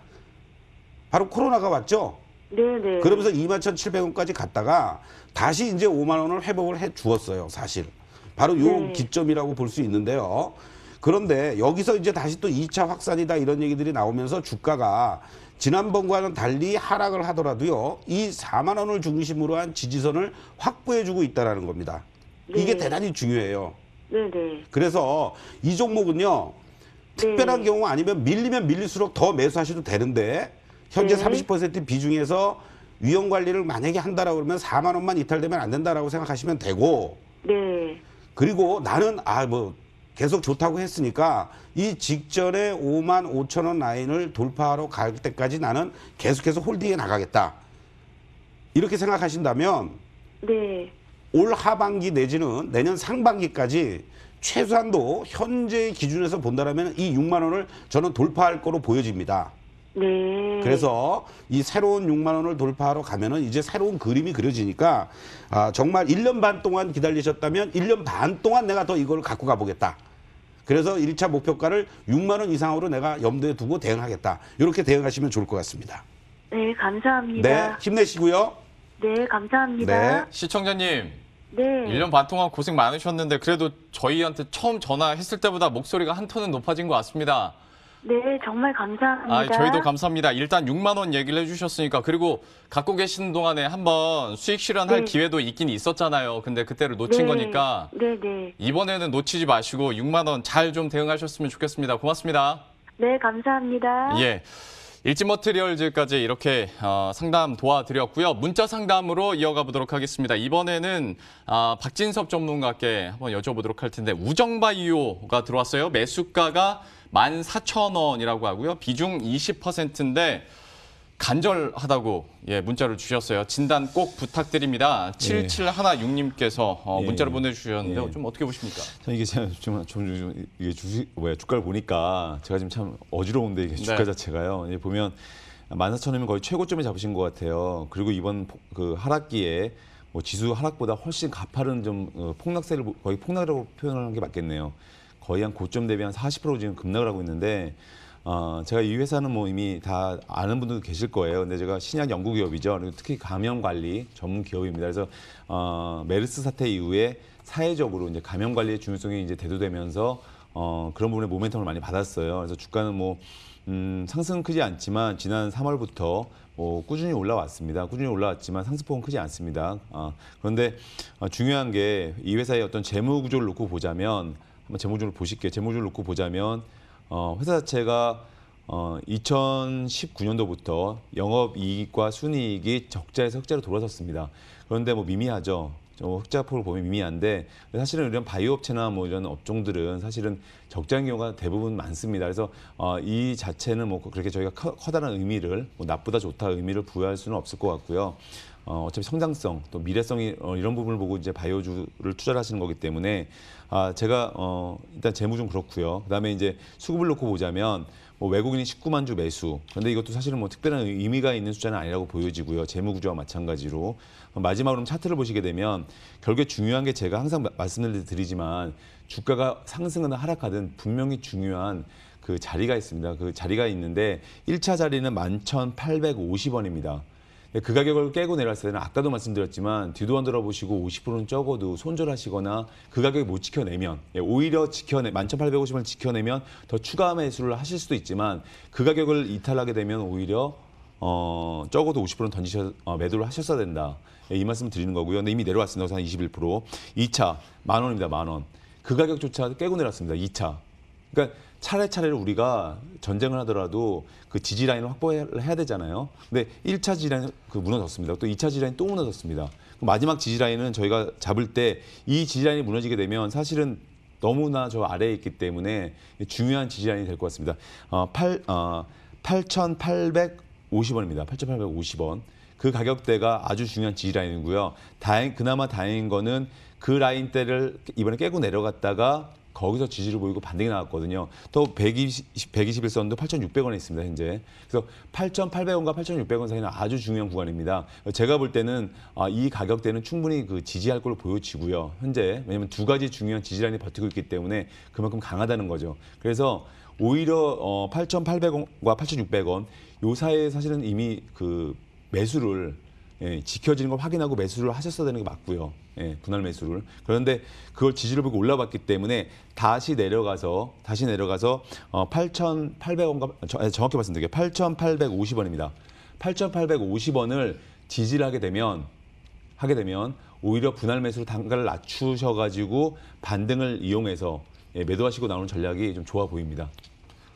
바로 코로나가 왔죠. 네네. 그러면서 21,700원까지 갔다가 다시 이제 5만 원을 회복을 해 주었어요, 사실. 바로 요 기점이라고 볼 수 있는데요. 그런데 여기서 이제 다시 또 2차 확산이다 이런 얘기들이 나오면서 주가가 지난번과는 달리 하락을 하더라도요. 이 4만 원을 중심으로 한 지지선을 확보해 주고 있다는 겁니다. 이게 대단히 중요해요. 네네. 그래서 이 종목은요. 특별한 경우 아니면 밀리면 밀릴수록 더 매수하셔도 되는데 현재 30% 비중에서 위험 관리를 만약에 한다라고 그러면 4만 원만 이탈되면 안 된다라고 생각하시면 되고 네. 그리고 나는 계속 좋다고 했으니까 이 직전에 5만 5천 원 라인을 돌파하러 갈 때까지 나는 계속해서 홀딩해 나가겠다. 이렇게 생각하신다면 네. 올 하반기 내지는 내년 상반기까지 최소한도 현재 기준에서 본다면 이 6만 원을 저는 돌파할 거로 보여집니다. 네. 그래서 이 새로운 6만 원을 돌파하러 가면은 이제 새로운 그림이 그려지니까 정말 1년 반 동안 기다리셨다면 1년 반 동안 내가 더 이걸 갖고 가보겠다. 그래서 1차 목표가를 6만 원 이상으로 내가 염두에 두고 대응하겠다. 이렇게 대응하시면 좋을 것 같습니다. 네, 감사합니다. 네, 힘내시고요. 네, 감사합니다. 네. 시청자님, 네. 1년 반 동안 고생 많으셨는데 그래도 저희한테 처음 전화했을 때보다 목소리가 한 톤은 높아진 것 같습니다. 네, 정말 감사합니다. 저희도 감사합니다. 일단 6만 원 얘기를 해주셨으니까 그리고 갖고 계시는 동안에 한번 수익 실현할 기회도 있긴 있었잖아요. 근데 그때를 놓친 거니까 네네. 이번에는 놓치지 마시고 6만 원 잘 좀 대응하셨으면 좋겠습니다. 고맙습니다. 네, 감사합니다. 예. 일진머티리얼즈까지 이렇게 상담 도와드렸고요. 문자 상담으로 이어가 보도록 하겠습니다. 이번에는 박진섭 전문가께 한번 여쭤보도록 할 텐데 우정바이오가 들어왔어요. 매수가가 14,000원이라고 하고요. 비중 20%인데 간절하다고 문자를 주셨어요. 진단 꼭 부탁드립니다. 7716님께서 문자를 보내주셨는데 좀 어떻게 보십니까? 이게 이게 주가를 보니까 제가 지금 참 어지러운데 이게 주가 자체가요. 보면 14,000원이면 거의 최고점에 잡으신 것 같아요. 그리고 이번 그 하락기에 지수 하락보다 훨씬 가파른 폭락세를 거의 폭락이라고 표현하는 게 맞겠네요. 거의 한 고점 대비 한 40% 지금 급락을 하고 있는데 제가 이 회사는 뭐 이미 다 아는 분들도 계실 거예요. 근데 제가 신약 연구 기업이죠. 그리고 특히 감염 관리 전문 기업입니다. 그래서 메르스 사태 이후에 사회적으로 이제 감염 관리의 중요성이 이제 대두되면서 그런 부분에 모멘텀을 많이 받았어요. 그래서 주가는 뭐 상승은 크지 않지만 지난 3월부터 뭐 꾸준히 올라왔습니다. 꾸준히 올라왔지만 상승폭은 크지 않습니다. 그런데 중요한 게 이 회사의 어떤 재무 구조를 놓고 보자면 한번 재무 구조를 보실게요. 재무 구조를 놓고 보자면 회사 자체가 2019년도부터 영업이익과 순이익이 적자에서 흑자로 돌아섰습니다. 그런데 뭐 미미하죠. 흑자폭을 보면 미미한데 사실은 이런 바이오 업체나 뭐 이런 업종들은 사실은 적자인 경우가 대부분 많습니다. 그래서 이 자체는 뭐 그렇게 저희가 커다란 의미를 뭐 나쁘다 좋다 의미를 부여할 수는 없을 것 같고요. 어차피 성장성 또 미래성이 이런 부분을 보고 이제 바이오주를 투자를 하시는 거기 때문에 제가 일단 재무 좀 그렇고요. 그다음에 이제 수급을 놓고 보자면 뭐 외국인이 19만 주 매수. 그런데 이것도 사실은 뭐 특별한 의미가 있는 숫자는 아니라고 보여지고요. 재무 구조와 마찬가지로. 마지막으로 차트를 보시게 되면 결국에 중요한 게 제가 항상 말씀을 드리지만 주가가 상승하든 하락하든 분명히 중요한 그 자리가 있습니다. 그 자리가 있는데 1차 자리는 11,850원입니다. 그 가격을 깨고 내려왔을 때는 아까도 말씀드렸지만 뒤도 안 돌아보시고 50%는 적어도 손절하시거나 그 가격을 못 지켜내면 오히려 11,850원을 지켜내면 더 추가 매수를 하실 수도 있지만 그 가격을 이탈하게 되면 오히려 적어도 50%는 매도를 하셨어야 된다. 이 말씀 드리는 거고요. 근데 이미 내려왔습니다. 한 21%. 2차 10,000원입니다. 10,000원. 그 가격조차 깨고 내려왔습니다. 2차. 그러니까 차례차례로 우리가 전쟁을 하더라도 그 지지 라인을 확보를 해야 되잖아요. 근데 1차 지지 라인은 무너졌습니다. 또 2차 지지 라인 또 무너졌습니다. 마지막 지지 라인은 저희가 잡을 때 이 지지 라인이 무너지게 되면 사실은 너무나 저 아래에 있기 때문에 중요한 지지 라인이 될 것 같습니다. 8,850원입니다. 8,850원. 그 가격대가 아주 중요한 지지 라인이고요. 그나마 다행인 거는 그 라인대를 이번에 깨고 내려갔다가 거기서 지지를 보이고 반등이 나왔거든요. 또 121선도 8,600원에 있습니다, 현재. 그래서 8,800원과 8,600원 사이는 아주 중요한 구간입니다. 제가 볼 때는 이 가격대는 충분히 그 지지할 걸로 보여지고요. 현재 왜냐하면 두 가지 중요한 지지라인이 버티고 있기 때문에 그만큼 강하다는 거죠. 그래서 오히려 8,800원과 8,600원 요 사이에 사실은 이미 그 매수를 지켜지는 걸 확인하고 매수를 하셨어야 되는 게 맞고요. 분할 매수를. 그런데 그걸 지지를 보고 올라봤기 때문에 다시 내려가서 8,800원과 정확히 말씀드릴게요. 8,850원입니다. 8,850원을 지지를 하게 되면 오히려 분할 매수로 단가를 낮추셔가지고 반등을 이용해서 매도하시고 나오는 전략이 좀 좋아 보입니다.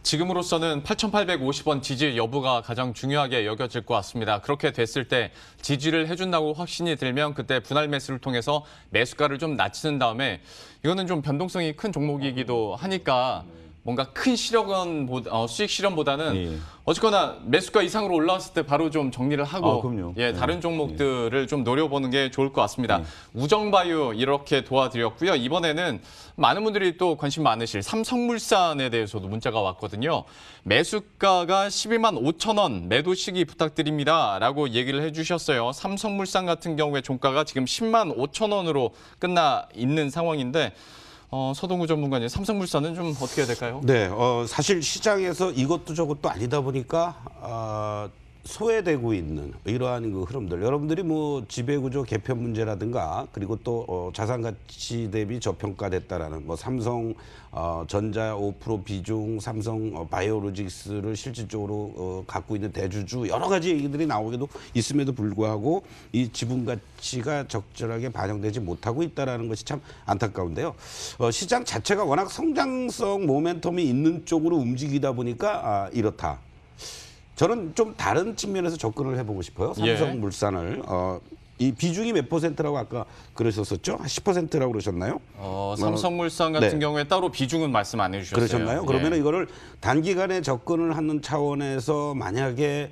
지금으로서는 8,850원 지지 여부가 가장 중요하게 여겨질 것 같습니다. 그렇게 됐을 때 지지를 해준다고 확신이 들면 그때 분할 매수를 통해서 매수가를 좀 낮추는 다음에 이거는 좀 변동성이 큰 종목이기도 하니까 뭔가 큰 수익 실현보다는 어쨌거나 매수가 이상으로 올라왔을 때 바로 좀 정리를 하고 그럼요. 다른 종목들을 좀 노려보는 게 좋을 것 같습니다. 우정바이오 이렇게 도와드렸고요. 이번에는 많은 분들이 또 관심 많으실 삼성물산에 대해서도 문자가 왔거든요. 매수가가 12만 5천 원, 매도 시기 부탁드립니다. 라고 얘기를 해주셨어요. 삼성물산 같은 경우에 종가가 지금 10만 5천 원으로 끝나 있는 상황인데 서동구 전문가님, 삼성물산은 좀 어떻게 해야 될까요? 네, 사실 시장에서 이것도 저것도 아니다 보니까 소외되고 있는 이러한 그 흐름들. 여러분들이 뭐 지배구조 개편 문제라든가 그리고 또 자산 가치 대비 저평가됐다라는 뭐 삼성 전자 5% 비중, 삼성 바이오로직스를 실질적으로 갖고 있는 대주주 여러 가지 얘기들이 나오기도 있음에도 불구하고 이 지분 가치가 적절하게 반영되지 못하고 있다라는 것이 참 안타까운데요. 시장 자체가 워낙 성장성 모멘텀이 있는 쪽으로 움직이다 보니까 이렇다. 저는 좀 다른 측면에서 접근을 해보고 싶어요. 삼성물산을. 이 비중이 몇 %라고 아까 그러셨었죠? 10%라고 그러셨나요? 삼성물산 같은 경우에 따로 비중은 말씀 안 해주셨어요. 그러셨나요? 그러면 이거를 단기간에 접근을 하는 차원에서 만약에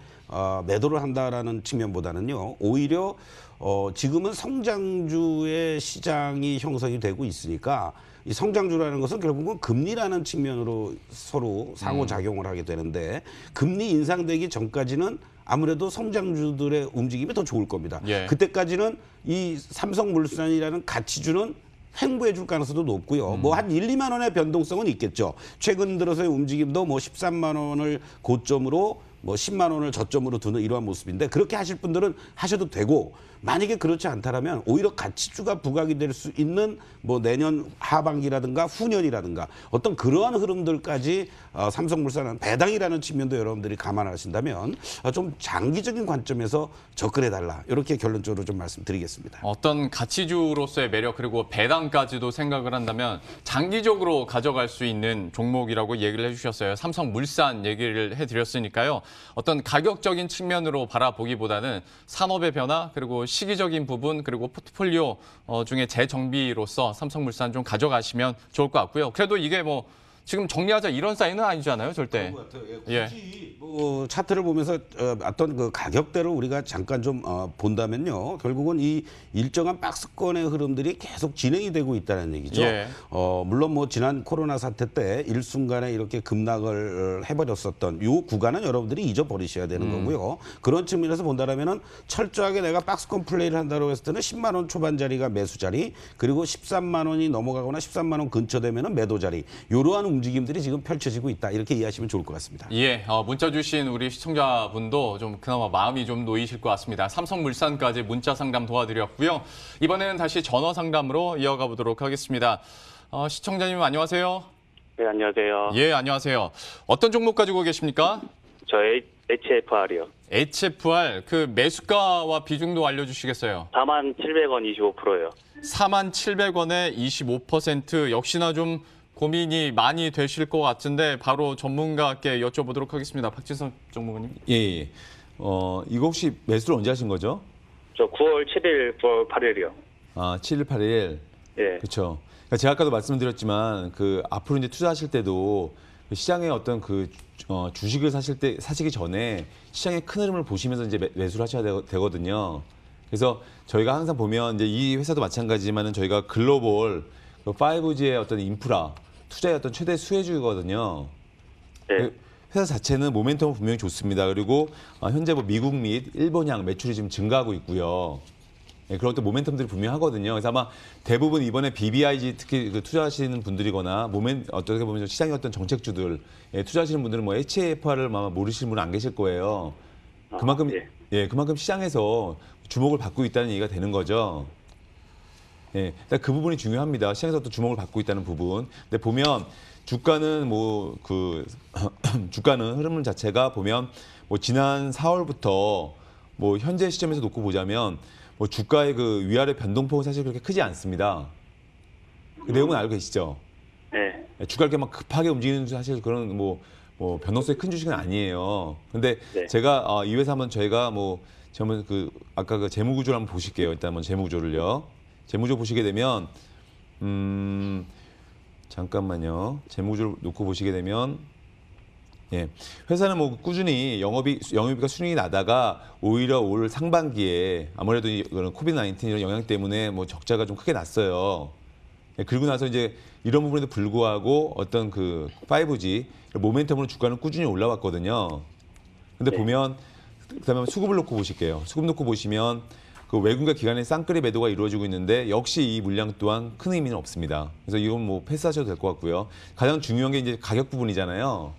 매도를 한다라는 측면보다는요. 오히려 지금은 성장주의 시장이 형성이 되고 있으니까 이 성장주라는 것은 결국은 금리라는 측면으로 서로 상호작용을 하게 되는데 금리 인상되기 전까지는 아무래도 성장주들의 움직임이 더 좋을 겁니다. 그때까지는 이 삼성물산이라는 가치주는 횡보해 줄 가능성도 높고요. 뭐 한 1, 2만 원의 변동성은 있겠죠. 최근 들어서의 움직임도 뭐 13만 원을 고점으로 뭐 10만 원을 저점으로 두는 이러한 모습인데 그렇게 하실 분들은 하셔도 되고 만약에 그렇지 않다라면 오히려 가치주가 부각이 될 수 있는 뭐 내년 하반기라든가 후년이라든가 어떤 그러한 흐름들까지 삼성물산은 배당이라는 측면도 여러분들이 감안하신다면 좀 장기적인 관점에서 접근해달라 이렇게 결론적으로 좀 말씀드리겠습니다. 어떤 가치주로서의 매력 그리고 배당까지도 생각을 한다면 장기적으로 가져갈 수 있는 종목이라고 얘기를 해주셨어요. 삼성물산 얘기를 해드렸으니까요. 어떤 가격적인 측면으로 바라보기보다는 산업의 변화 그리고 시기적인 부분 그리고 포트폴리오 중에 재정비로서 삼성물산 좀 가져가시면 좋을 것 같고요. 그래도 이게 뭐 지금 정리하자 이런 사인은 아니잖아요, 절대. 예. 굳이 뭐 차트를 보면서 어떤 그 가격대를 우리가 잠깐 좀 본다면요, 결국은 이 일정한 박스권의 흐름들이 계속 진행이 되고 있다는 얘기죠. 예. 물론 뭐 지난 코로나 사태 때 일순간에 이렇게 급락을 해버렸었던 이 구간은 여러분들이 잊어버리셔야 되는 거고요. 그런 측면에서 본다면은 철저하게 내가 박스권 플레이를 한다고 했을 때는 10만 원 초반 자리가 매수 자리, 그리고 13만 원이 넘어가거나 13만 원 근처 되면은 매도 자리. 이러한 움직임들이 지금 펼쳐지고 있다. 이렇게 이해하시면 좋을 것 같습니다. 예, 문자 주신 우리 시청자분도 좀 그나마 마음이 좀 놓이실 것 같습니다. 삼성물산까지 문자 상담 도와드렸고요. 이번에는 다시 전화 상담으로 이어가 보도록 하겠습니다. 시청자님 안녕하세요. 네, 안녕하세요. 예, 안녕하세요. 어떤 종목 가지고 계십니까? 저 HFR이요. HFR 그 매수가와 비중도 알려주시겠어요? 47,000원 25%예요. 47,700원에 25% 역시나 좀 고민이 많이 되실 것 같은데 바로 전문가께 여쭤보도록 하겠습니다. 박진성 전문가님. 예. 이거 혹시 매수를 언제 하신 거죠? 저 9월 7일, 9월 8일이요. 7일, 8일. 예. 그렇죠. 그러니까 제가 아까도 말씀드렸지만 그 앞으로 이제 투자하실 때도 그 시장의 어떤 그 주식을 사시기 전에 시장의 큰 흐름을 보시면서 이제 매수를 하셔야 되거든요. 그래서 저희가 항상 보면 이제 이 회사도 마찬가지지만은 저희가 글로벌 5G의 어떤 인프라 투자의 어떤 최대 수혜주거든요. 네. 회사 자체는 모멘텀은 분명히 좋습니다. 그리고 현재 뭐 미국 및 일본향 매출이 지금 증가하고 있고요. 네, 그런 어떤 모멘텀들이 분명하거든요. 그래서 아마 대부분 이번에 BBIG 특히 그 투자하시는 분들이거나 어떻게 보면 시장의 어떤 정책주들 투자하시는 분들은 뭐 HFR을 아마 모르시는 분은 안 계실 거예요. 그만큼 그만큼 시장에서 주목을 받고 있다는 얘기가 되는 거죠. 예, 그 부분이 중요합니다. 시장에서 또 주목을 받고 있다는 부분. 근데 보면 주가는 주가는 흐름 자체가 보면 뭐 지난 4월부터 뭐 현재 시점에서 놓고 보자면 뭐 주가의 그 위아래 변동폭은 사실 그렇게 크지 않습니다. 그 내용은 알고 계시죠? 네. 주가 이렇게 막 급하게 움직이는 사실 그런 뭐 변동성이 큰 주식은 아니에요. 근데 네. 제가 이 회사 한번 저희가 아까 그 재무 구조를 한번 보실게요. 일단 한번 재무 구조를요. 재무조 보시게 되면 잠깐만요. 재무조를 놓고 보시게 되면 회사는 뭐 꾸준히 영업이익과 수익이 나다가 오히려 올 상반기에 아무래도 이거는 코비드-19 이런 영향 때문에 뭐 적자가 좀 크게 났어요. 그리고 나서 이제 이런 부분에도 불구하고 어떤 그 5G 모멘텀으로 주가는 꾸준히 올라왔거든요. 근데 보면 그다음에 수급을 놓고 보실게요. 수급 놓고 보시면 그 외국인과 기관의 쌍끌이 매도가 이루어지고 있는데 역시 이 물량 또한 큰 의미는 없습니다. 그래서 이건 뭐 패스하셔도 될 것 같고요. 가장 중요한 게 이제 가격 부분이잖아요.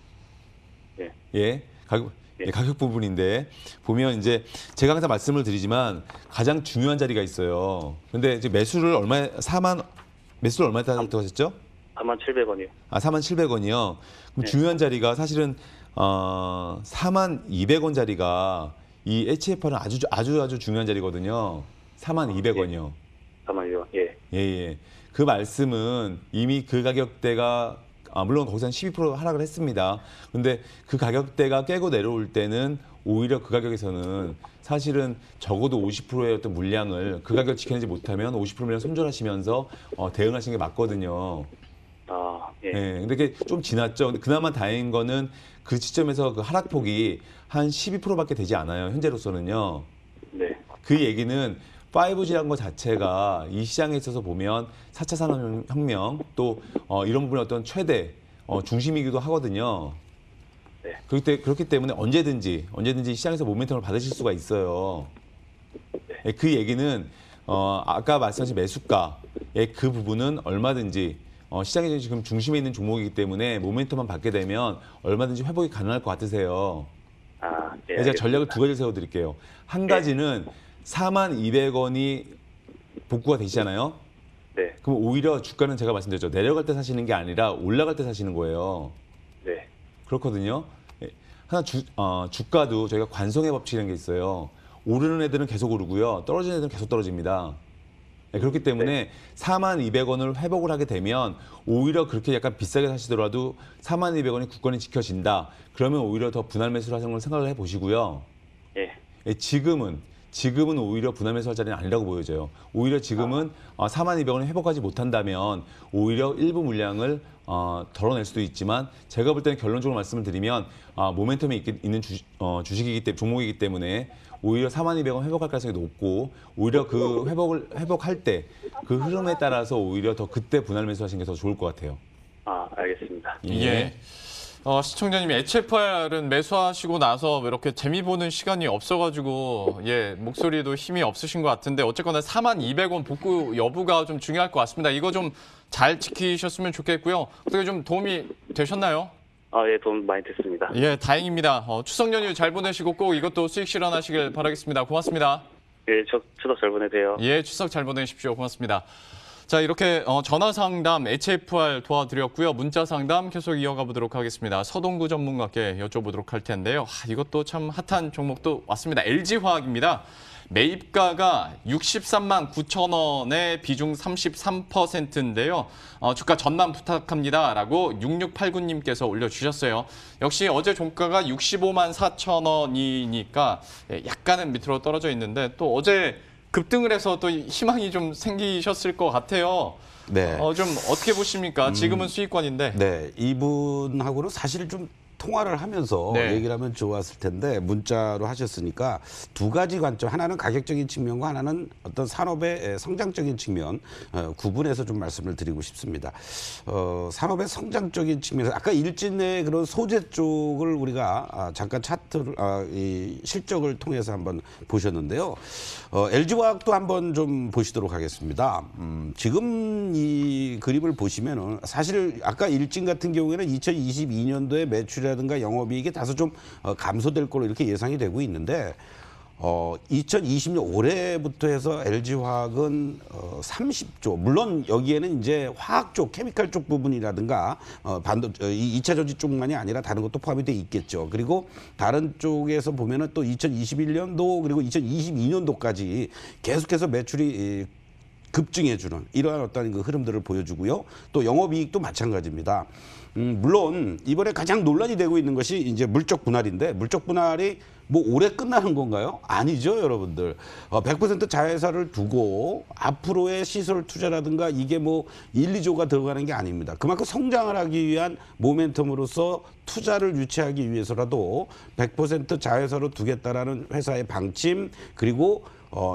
가격 부분인데 보면 이제 제가 항상 말씀을 드리지만 가장 중요한 자리가 있어요. 근데 이제 매수를 얼마에 했다고 하셨죠? 47,000원이요. 47,000원이요. 그럼 중요한 자리가 사실은 42,000원 자리가 이 HFR은 아주 중요한 자리거든요. 42,000원이요. 42,000원. 예. 그 말씀은 이미 그 가격대가 물론 거기서 한 12% 하락을 했습니다. 근데 그 가격대가 깨고 내려올 때는 오히려 그 가격에서는 사실은 적어도 50%의 어떤 물량을 그 가격을 지켜내지 못하면 50% 물량 손절하시면서 대응하시는 게 맞거든요. 근데 그게 좀 지났죠. 근데 그나마 다행인 거는 그 시점에서 그 하락폭이 한 12%밖에 되지 않아요. 현재로서는요. 네. 그 얘기는 5G라는 것 자체가 이 시장에 있어서 보면 4차 산업혁명 또 이런 부분의 어떤 최대 중심이기도 하거든요. 네. 그렇기 때문에 언제든지 시장에서 모멘텀을 받으실 수가 있어요. 그 얘기는 아까 말씀하신 매수가 그 부분은 얼마든지 시장의 지금 중심에 있는 종목이기 때문에 모멘텀만 받게 되면 얼마든지 회복이 가능할 것 같으세요. 네, 제가 전략을 두 가지를 세워드릴게요. 한 가지는 42,200원이 복구가 되시잖아요. 네. 그럼 오히려 주가는 제가 말씀드렸죠. 내려갈 때 사시는 게 아니라 올라갈 때 사시는 거예요. 네. 그렇거든요. 하나 주가도 저희가 관성의 법칙이라는 게 있어요. 오르는 애들은 계속 오르고요. 떨어지는 애들은 계속 떨어집니다. 그렇기 때문에 42,200원을 회복을 하게 되면 오히려 그렇게 약간 비싸게 사시더라도 42,200원이 굳건히 지켜진다. 그러면 오히려 더 분할 매수를 하시는 걸 생각을 해보시고요. 예. 지금은 오히려 분할 매수할 자리는 아니라고 보여져요. 오히려 지금은 42,200원을 회복하지 못한다면 오히려 일부 물량을 덜어낼 수도 있지만 제가 볼 때는 결론적으로 말씀을 드리면 모멘텀이 있는 주식이기 때문에 종목이기 때문에 오히려 42,200원 회복할 가능성이 높고 오히려 그 회복할 때 그 흐름에 따라서 오히려 더 그때 분할 매수하시는 게 더 좋을 것 같아요. 알겠습니다. 예. 시청자님이 HFR은 매수하시고 나서 이렇게 재미 보는 시간이 없어가지고 목소리도 힘이 없으신 것 같은데 어쨌거나 42,200원 복구 여부가 좀 중요할 것 같습니다. 이거 좀 잘 지키셨으면 좋겠고요. 어떻게 좀 도움이 되셨나요? 예, 도움 많이 됐습니다. 예, 다행입니다. 추석 연휴 잘 보내시고 꼭 이것도 수익 실현하시길 바라겠습니다. 고맙습니다. 예, 추석 잘 보내세요. 예, 추석 잘 보내십시오. 고맙습니다. 자, 이렇게 전화 상담 HFR 도와드렸고요. 문자 상담 계속 이어가 보도록 하겠습니다. 서동구 전문가께 여쭤보도록 할 텐데요. 이것도 참 핫한 종목도 왔습니다. LG화학입니다. 매입가가 63만 9천 원에 비중 33%인데요. 주가 전망 부탁합니다라고 6689님께서 올려주셨어요. 역시 어제 종가가 65만 4천 원이니까 약간은 밑으로 떨어져 있는데 또 어제 급등을 해서 또 희망이 좀 생기셨을 것 같아요. 네. 좀 어떻게 보십니까? 지금은 수익권인데. 네, 이분하고는 사실 좀 통화를 하면서 네. 얘기를 하면 좋았을 텐데 문자로 하셨으니까 두 가지 관점, 하나는 가격적인 측면과 하나는 어떤 산업의 성장적인 측면 구분해서 좀 말씀을 드리고 싶습니다. 산업의 성장적인 측면에서 아까 일진의 그런 소재 쪽을 우리가 잠깐 차트를 이 실적을 통해서 한번 보셨는데요. LG화학도 한번 좀 보시도록 하겠습니다. 지금 이 그림을 보시면은 사실 아까 일진 같은 경우에는 2022년도에 매출이라든가 영업이익이 다소 좀 감소될 거로 이렇게 예상이 되고 있는데 2020년 올해부터 해서 LG화학은 30조, 물론 여기에는 이제 화학 쪽, 케미칼 쪽 부분이라든가 이 2차 전지 쪽만이 아니라 다른 것도 포함이 돼 있겠죠. 그리고 다른 쪽에서 보면은 또 2021년도 그리고 2022년도까지 계속해서 매출이 급증해주는 이러한 어떤 그 흐름들을 보여주고요. 또 영업이익도 마찬가지입니다. 물론 이번에 가장 논란이 되고 있는 것이 이제 물적 분할인데 물적 분할이 뭐 올해 끝나는 건가요? 아니죠, 여러분들. 100% 자회사를 두고 앞으로의 시설 투자라든가 이게 뭐 1, 2조가 들어가는 게 아닙니다. 그만큼 성장을 하기 위한 모멘텀으로서 투자를 유치하기 위해서라도 100% 자회사로 두겠다라는 회사의 방침 그리고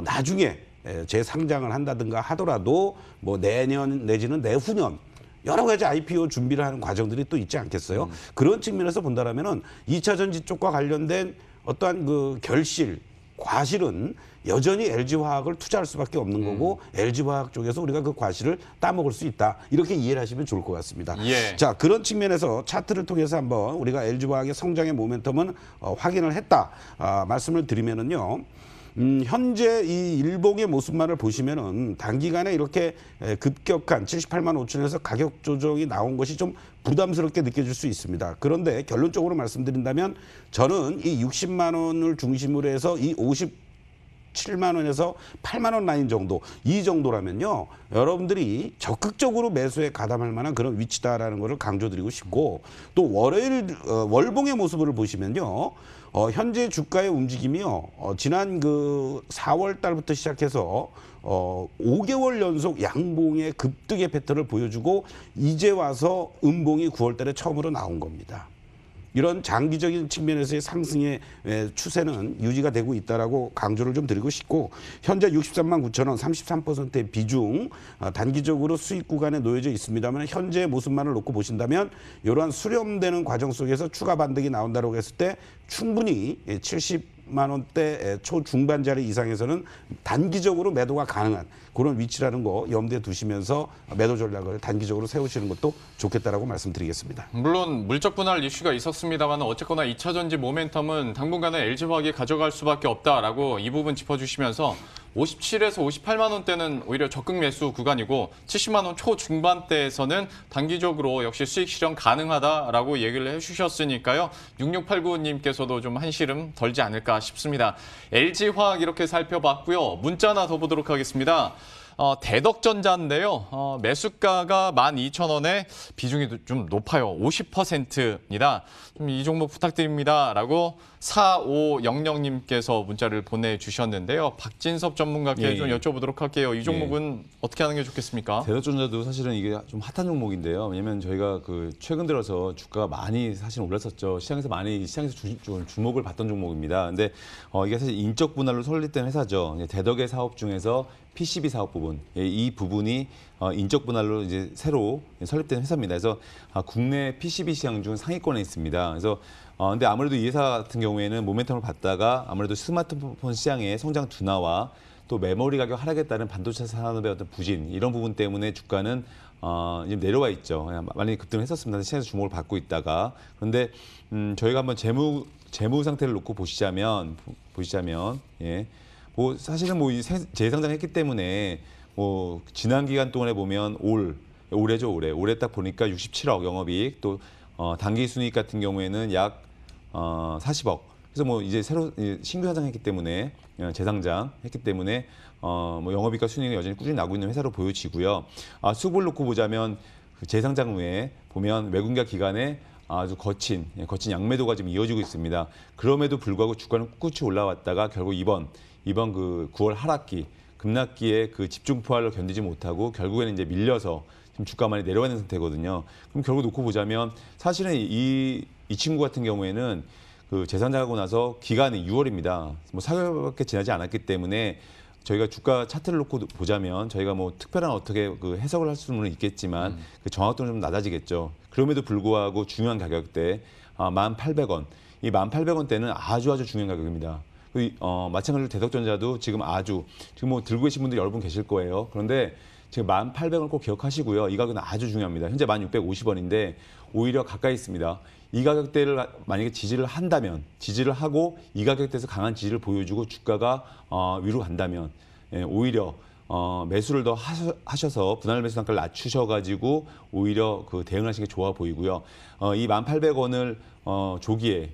나중에 재상장을 한다든가 하더라도 뭐 내년 내지는 내후년 여러 가지 IPO 준비를 하는 과정들이 또 있지 않겠어요? 그런 측면에서 본다라면은 2차 전지 쪽과 관련된 어떠한 그 결실, 과실은 여전히 LG화학을 투자할 수밖에 없는 거고 LG화학 쪽에서 우리가 그 과실을 따먹을 수 있다. 이렇게 이해를 하시면 좋을 것 같습니다. 예. 자, 그런 측면에서 차트를 통해서 한번 우리가 LG화학의 성장의 모멘텀은 확인을 했다. 말씀을 드리면은요. 현재 이 일봉의 모습만을 보시면은 단기간에 이렇게 급격한 78만 5천에서 가격 조정이 나온 것이 좀 부담스럽게 느껴질 수 있습니다. 그런데 결론적으로 말씀드린다면 저는 이 60만 원을 중심으로 해서 이 57만 원에서 8만 원 라인 정도, 이 정도라면요. 여러분들이 적극적으로 매수에 가담할 만한 그런 위치다라는 것을 강조드리고 싶고 또 월봉의 모습을 보시면요. 현재 주가의 움직임이요. 지난 그 4월 달부터 시작해서 5개월 연속 양봉의 급등의 패턴을 보여주고 이제 와서 음봉이 9월 달에 처음으로 나온 겁니다. 이런 장기적인 측면에서의 상승의 추세는 유지가 되고 있다라고 강조를 좀 드리고 싶고 현재 63만 9천 원 33%의 비중 단기적으로 수익 구간에 놓여져 있습니다만 현재의 모습만을 놓고 보신다면 이러한 수렴되는 과정 속에서 추가 반등이 나온다고 했을 때 충분히 70 3천만 원대 초중반짜리 이상에서는 단기적으로 매도가 가능한 그런 위치라는 거 염두에 두시면서 매도 전략을 단기적으로 세우시는 것도 좋겠다라고 말씀드리겠습니다. 물론 물적 분할 이슈가 있었습니다만 어쨌거나 2차 전지 모멘텀은 당분간은 LG화학이 가져갈 수밖에 없다라고 이 부분 짚어주시면서 57에서 58만 원대는 오히려 적극 매수 구간이고 70만 원 초중반대에서는 단기적으로 역시 수익 실현 가능하다라고 얘기를 해주셨으니까요. 6689님께서도 좀 한시름 덜지 않을까 싶습니다. LG화학 이렇게 살펴봤고요. 문자 하나 더 보도록 하겠습니다. 대덕전자인데요. 매수가가 12,000원에 비중이 좀 높아요. 50%입니다. 좀 이 종목 부탁드립니다라고 4500님께서 문자를 보내주셨는데요. 박진섭 전문가께 좀 여쭤보도록 할게요. 이 종목은 어떻게 하는 게 좋겠습니까? 대덕전자도 사실은 이게 좀 핫한 종목인데요. 왜냐하면 저희가 그 최근 들어서 주가가 많이 사실 올랐었죠. 시장에서 주목을 받던 종목입니다. 근데 이게 사실 인적 분할로 설립된 회사죠. 대덕의 사업 중에서 PCB 사업 부분, 이 부분이 인적 분할로 이제 새로 설립된 회사입니다. 그래서 국내 PCB 시장 중 상위권에 있습니다. 그래서 근데 아무래도 이 회사 같은 경우에는 모멘텀을 받다가 아무래도 스마트폰 시장의 성장 둔화와 또 메모리 가격 하락에 따른 반도체 산업의 어떤 부진 이런 부분 때문에 주가는 지금 내려와 있죠. 많이 급등을 했었습니다. 시장에서 주목을 받고 있다가 그런데 저희가 한번 재무 상태를 놓고 보시자면 예. 뭐 사실은 뭐 재상장했기 때문에 뭐 지난 기간 동안에 보면 올해 딱 보니까 67억 영업이익 또 단기 순이익 같은 경우에는 약 40억. 그래서 뭐 이제 새로 신규 상장했기 때문에 재상장했기 때문에 뭐 영업이익과 순이익은 여전히 꾸준히 나고 있는 회사로 보여지고요. 수급을 놓고 보자면 그 재상장 후에 보면 외국인가 기간에 아주 거친 양매도가 지금 이어지고 있습니다. 그럼에도 불구하고 주가는 꿋꿋이 올라왔다가 결국 이번 그 9월 하락기 급락기에 그 집중 포화를 견디지 못하고 결국에는 이제 밀려서 지금 주가 많이 내려와 있는 상태거든요. 그럼 결국 놓고 보자면 사실은 이 친구 같은 경우에는 그 재상장하고 나서 기간이 6월입니다. 뭐 4개월밖에 지나지 않았기 때문에 저희가 주가 차트를 놓고 보자면 저희가 뭐 특별한 어떻게 그 해석을 할 수는 있겠지만 그 정확도는 좀 낮아지겠죠. 그럼에도 불구하고 중요한 가격대 1,800원. 이 1,800원대는 아주 중요한 가격입니다. 마찬가지로 대덕전자도 지금 뭐 들고 계신 분들이 여러 분 계실 거예요. 그런데 지금 1,800원 꼭 기억하시고요. 이 가격은 아주 중요합니다. 현재 1,650원인데 오히려 가까이 있습니다. 이 가격대를 만약에 지지를 하고 이 가격대에서 강한 지지를 보여주고 주가가 위로 간다면 오히려 매수를 더 하셔서 분할 매수 단가를 낮추셔가지고 오히려 그 대응하시는 게 좋아 보이고요. 이 1,800원을 조기에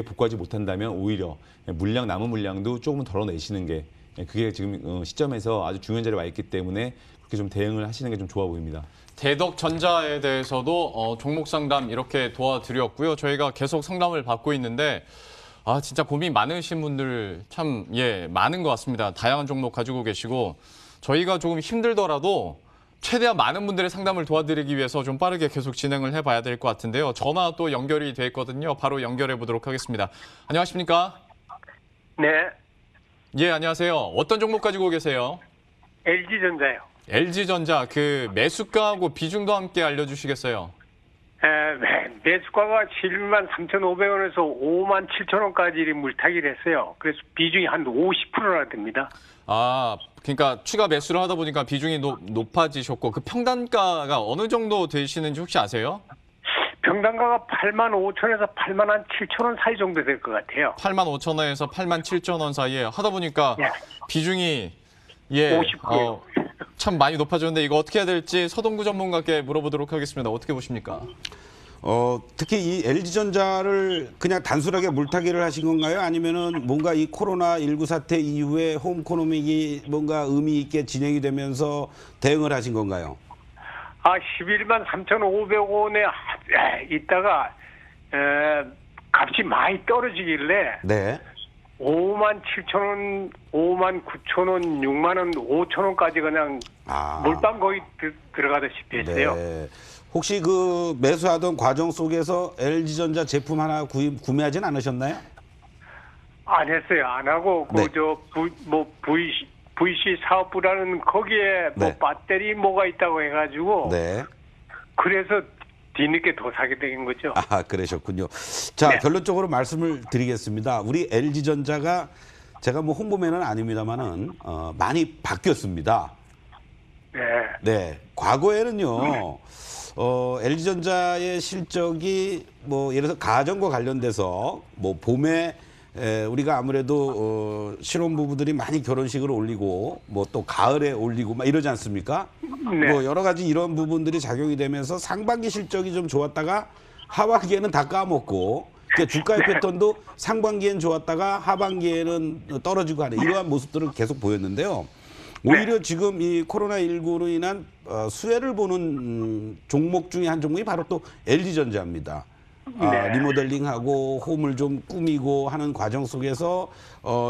복구하지 못한다면 오히려 남은 물량도 조금 덜어내시는 게 그게 지금 시점에서 아주 중요한 자리에 와 있기 때문에 그렇게 좀 대응을 하시는 게 좀 좋아 보입니다. 대덕전자에 대해서도 종목 상담 이렇게 도와드렸고요. 저희가 계속 상담을 받고 있는데 진짜 고민 많으신 분들 참 많은 것 같습니다. 다양한 종목 가지고 계시고 저희가 조금 힘들더라도 최대한 많은 분들의 상담을 도와드리기 위해서 좀 빠르게 계속 진행을 해봐야 될 것 같은데요. 전화 또 연결이 돼 있거든요. 바로 연결해 보도록 하겠습니다. 안녕하십니까? 네, 예, 안녕하세요. 어떤 종목 가지고 계세요? LG전자요. LG전자 그 매수가하고 비중도 함께 알려주시겠어요? 매수가가 11만 3,500원에서 5만 7천원까지 물타기를 했어요. 그래서 비중이 한 50%나 됩니다. 그러니까 추가 매수를 하다 보니까 비중이 높아지셨고 그 평단가가 어느 정도 되시는지 혹시 아세요? 평단가가 8만 5천에서 8만 7천원 사이 정도 될 것 같아요. 8만 5천 원에서 8만 7천 원 사이에 하다 보니까 비중이 50%. 참 많이 높아졌는데 이거 어떻게 해야 될지 서동구 전문가께 물어보도록 하겠습니다. 어떻게 보십니까? 특히 이 LG전자를 그냥 단순하게 물타기를 하신 건가요? 아니면은 뭔가 이 코로나19 사태 이후에 홈코노믹이 뭔가 의미 있게 진행이 되면서 대응을 하신 건가요? 11만 3,500원에 있다가 값이 많이 떨어지길래 네. 5만 7천원, 5만 9천원, 6만 원, 5천원까지 그냥 몰빵 거의 들어가다시피 했어요. 네. 혹시 그 매수하던 과정 속에서 LG전자 제품 하나 구매하진 않으셨나요? 안 했어요. 안 하고 네. VC 사업부라는 거기에 네. 배터리 뭐가 있다고 해가지고 네. 그래서 뒤늦게 더 사게 된 거죠. 아, 그러셨군요. 자, 네. 결론적으로 말씀을 드리겠습니다. 우리 LG전자가 제가 뭐 홍보맨은 아닙니다만은 많이 바뀌었습니다. 네. 네, 과거에는요, LG전자의 실적이 뭐 예를 들어서 가전과 관련돼서 뭐 봄에 우리가 아무래도 신혼부부들이 많이 결혼식을 올리고 뭐 또 가을에 올리고 막 이러지 않습니까? 네. 뭐 여러 가지 이런 부분들이 작용이 되면서 상반기 실적이 좀 좋았다가 하반기에는 다 까먹고 그러니까 주가의 패턴도 상반기엔 좋았다가 하반기에는 떨어지고 하는 이러한 모습들을 계속 보였는데요. 오히려 지금 이 코로나19로 인한 수혜를 보는 종목 중에 한 종목이 바로 또 LG전자입니다. 네. 리모델링하고 홈을 좀 꾸미고 하는 과정 속에서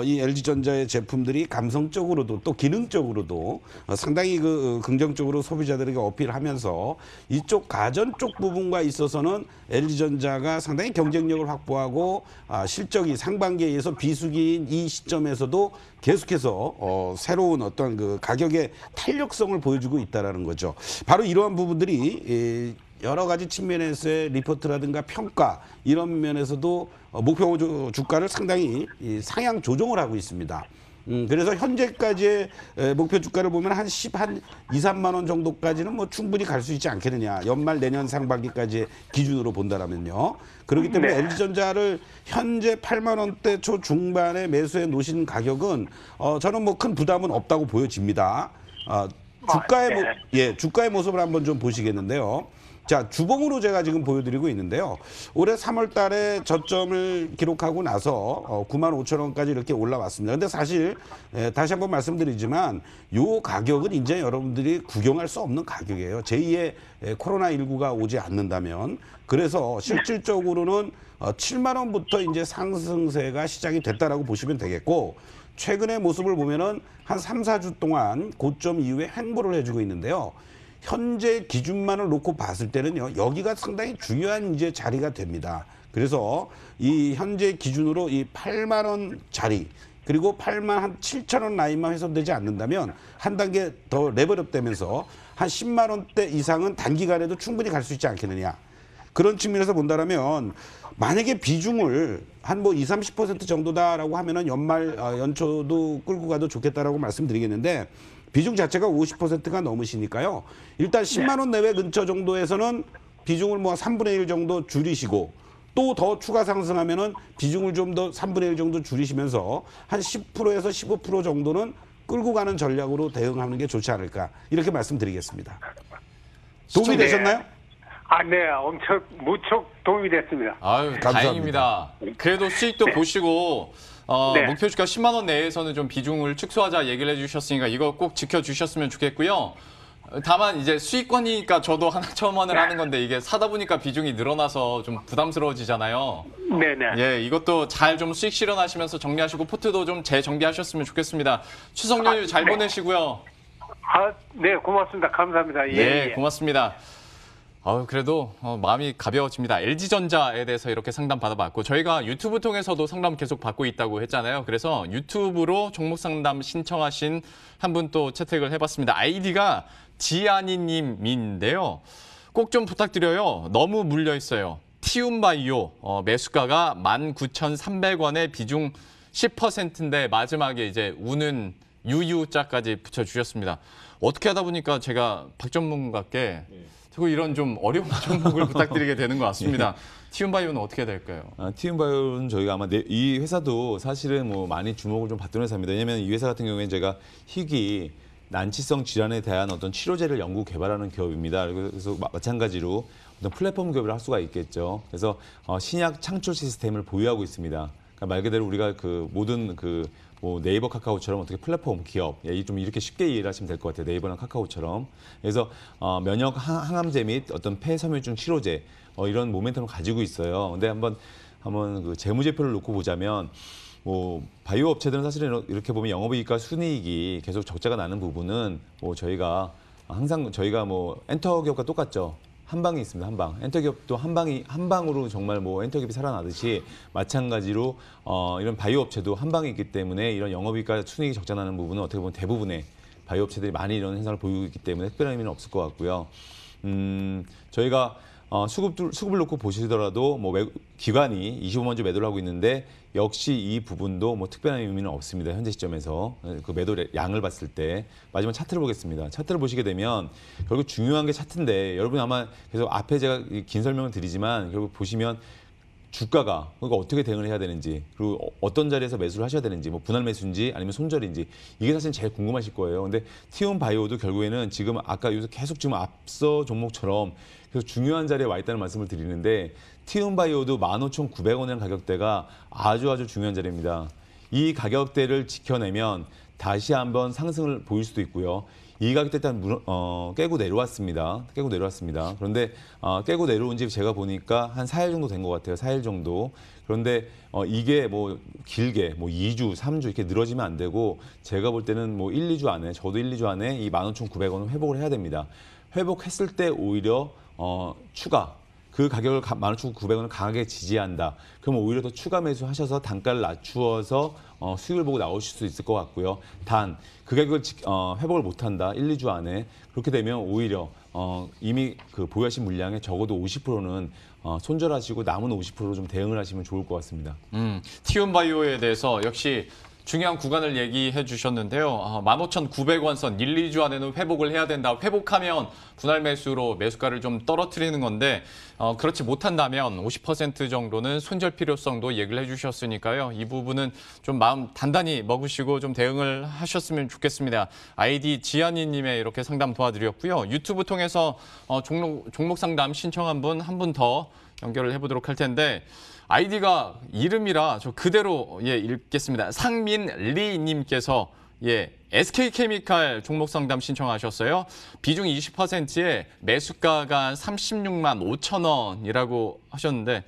이 LG전자의 제품들이 감성적으로도 또 기능적으로도 상당히 긍정적으로 소비자들에게 어필하면서 이쪽 가전 쪽 부분과 있어서는 LG전자가 상당히 경쟁력을 확보하고 실적이 상반기에 의해서 비수기인 이 시점에서도 계속해서 새로운 어떤 그 가격의 탄력성을 보여주고 있다라는 거죠. 바로 이러한 부분들이 여러 가지 측면에서의 리포트라든가 평가 이런 면에서도 목표 주가를 상당히 상향 조정을 하고 있습니다. 그래서 현재까지의 목표 주가를 보면 한 2, 3만 원 정도까지는 뭐 충분히 갈 수 있지 않겠느냐. 연말 내년 상반기까지 기준으로 본다라면요. 그렇기 때문에 네. LG전자를 현재 8만 원대 초중반에 매수해 놓으신 가격은 저는 뭐 큰 부담은 없다고 보여집니다. 주가의 모습을 한번 좀 보시겠는데요. 자, 주봉으로 제가 지금 보여드리고 있는데요. 올해 3월 달에 저점을 기록하고 나서 9만 5천 원까지 이렇게 올라왔습니다. 근데 사실 다시 한번 말씀드리지만 요 가격은 이제 여러분들이 구경할 수 없는 가격이에요. 제2의 코로나19가 오지 않는다면. 그래서 실질적으로는 7만 원부터 이제 상승세가 시작이 됐다라고 보시면 되겠고 최근의 모습을 보면은 한 3, 4주 동안 고점 이후에 횡보를 해주고 있는데요. 현재 기준만을 놓고 봤을 때는요, 여기가 상당히 중요한 이제 자리가 됩니다. 그래서 이 현재 기준으로 이 8만 원 자리 그리고 8만 한 7천 원 라인만 훼손되지 않는다면 한 단계 더 레벨업 되면서 한 10만 원대 이상은 단기간에도 충분히 갈 수 있지 않겠느냐. 그런 측면에서 본다라면 만약에 비중을 한 뭐 20, 30% 정도다라고 하면은 연초도 끌고 가도 좋겠다라고 말씀드리겠는데 비중 자체가 50%가 넘으시니까요. 일단 10만 원 내외 근처 정도에서는 비중을 뭐 3분의 1 정도 줄이시고 또 더 추가 상승하면은 비중을 좀 더 3분의 1 정도 줄이시면서 한 10%에서 15% 정도는 끌고 가는 전략으로 대응하는 게 좋지 않을까 이렇게 말씀드리겠습니다. 도움이 되셨나요? 네. 엄청 무척 도움이 됐습니다. 아유, 감사합니다. 다행입니다. 그래도 수익도 보시고 네. 목표 주가 10만 원 내에서는 좀 비중을 축소하자 얘기를 해주셨으니까 이거 꼭 지켜주셨으면 좋겠고요. 다만 이제 수익권이니까 저도 하나 첨언을 하는 건데 이게 사다 보니까 비중이 늘어나서 좀 부담스러워지잖아요. 네네. 예, 이것도 잘 좀 수익 실현하시면서 정리하시고 포트도 좀 재정비하셨으면 좋겠습니다. 추석 연휴 잘 네. 보내시고요. 네, 고맙습니다. 감사합니다. 네, 고맙습니다. 그래도 마음이 가벼워집니다. LG전자에 대해서 이렇게 상담 받아봤고 저희가 유튜브 통해서도 상담 계속 받고 있다고 했잖아요. 그래서 유튜브로 종목 상담 신청하신 한 분 또 채택을 해봤습니다. 아이디가 지아니님인데요. 꼭 좀 부탁드려요. 너무 물려 있어요. 티움바이오 매수가가 19,300원에 비중 10%인데 마지막에 이제 우는 유유자까지 붙여주셨습니다. 어떻게 하다 보니까 제가 박 전문가께 자꾸 이런 좀 어려운 종목을 부탁드리게 되는 것 같습니다. 티움바이오는 어떻게 해야 될까요? 티움바이오는 저희가 아마 이 회사도 사실은 뭐 많이 주목을 좀 받던 회사입니다. 왜냐하면 이 회사 같은 경우에는 제가 희귀 난치성 질환에 대한 어떤 치료제를 연구 개발하는 기업입니다. 그래서 마찬가지로 어떤 플랫폼 기업을 할 수가 있겠죠. 그래서 신약 창출 시스템을 보유하고 있습니다. 그러니까 말 그대로 우리가 그 모든 뭐 네이버 카카오처럼 어떻게 플랫폼 기업 좀 이렇게 쉽게 이해를 하시면 될 것 같아요. 네이버나 카카오처럼. 그래서 면역 항암제 및 어떤 폐섬유증 치료제 이런 모멘텀을 가지고 있어요. 근데 한번 그 재무제표를 놓고 보자면 뭐 바이오 업체들은 사실은 이렇게 보면 영업이익과 순이익이 계속 적자가 나는 부분은 뭐 저희가 항상 뭐 엔터 기업과 똑같죠. 한 방이 있습니다. 한 방. 엔터기업도 한 방으로 정말 뭐 엔터기업이 살아나듯이 마찬가지로 이런 바이오 업체도 한 방이 있기 때문에 이런 영업이익과 순이익이 적자 나는 부분은 어떻게 보면 대부분의 바이오 업체들이 많이 이런 현상을 보이고 있기 때문에 특별한 의미는 없을 것 같고요. 저희가 수급을 놓고 보시더라도 뭐 기관이 25만 주 매도를 하고 있는데 역시 이 부분도 뭐 특별한 의미는 없습니다. 현재 시점에서 그 매도 양을 봤을 때 마지막 차트를 보겠습니다. 차트를 보시게 되면 결국 중요한 게 차트인데 여러분 아마 계속 앞에 제가 긴 설명을 드리지만 결국 보시면 주가가 그러니까 어떻게 대응을 해야 되는지 그리고 어떤 자리에서 매수를 하셔야 되는지 뭐 분할 매수인지 아니면 손절인지 이게 사실 제일 궁금하실 거예요. 근데 티움바이오도 결국에는 지금 아까 여기서 계속 지금 앞서 종목처럼 그래서 중요한 자리에 와 있다는 말씀을 드리는데 티움바이오도 15,900원이라는 가격대가 아주 중요한 자리입니다. 이 가격대를 지켜내면 다시 한번 상승을 보일 수도 있고요. 이 가격대 일단 깨고 내려왔습니다. 그런데 깨고 내려온 지 제가 보니까 한 4일 정도 된 것 같아요. 4일 정도. 그런데 이게 뭐 길게 뭐 2주, 3주 이렇게 늘어지면 안 되고 제가 볼 때는 뭐 1, 2주 안에 저도 1, 2주 안에 이 15,900원을 회복을 해야 됩니다. 회복했을 때 오히려 추가 그 가격을 15,900원을 강하게 지지한다. 그럼 오히려 더 추가 매수하셔서 단가를 낮추어서 수익을 보고 나오실 수 있을 것 같고요. 단 그 가격을 회복을 못한다. 1, 2주 안에 그렇게 되면 오히려 이미 그 보유하신 물량의 적어도 50%는 손절하시고 남은 50%로 좀 대응을 하시면 좋을 것 같습니다. 티움바이오에 대해서 역시 중요한 구간을 얘기해 주셨는데요. 15,900원 선 1, 2주 안에는 회복을 해야 된다. 회복하면 분할 매수로 매수가를 좀 떨어뜨리는 건데 그렇지 못한다면 50% 정도는 손절 필요성도 얘기를 해 주셨으니까요. 이 부분은 좀 마음 단단히 먹으시고 좀 대응을 하셨으면 좋겠습니다. 아이디 지안이님의 이렇게 상담 도와드렸고요. 유튜브 통해서 종목 상담 신청한 분 한 분 더 연결을 해보도록 할 텐데 아이디가 이름이라 저 그대로 읽겠습니다. 상민리님께서 SK케미칼 종목 상담 신청하셨어요. 비중 20%에 매수가가 36만 5천 원이라고 하셨는데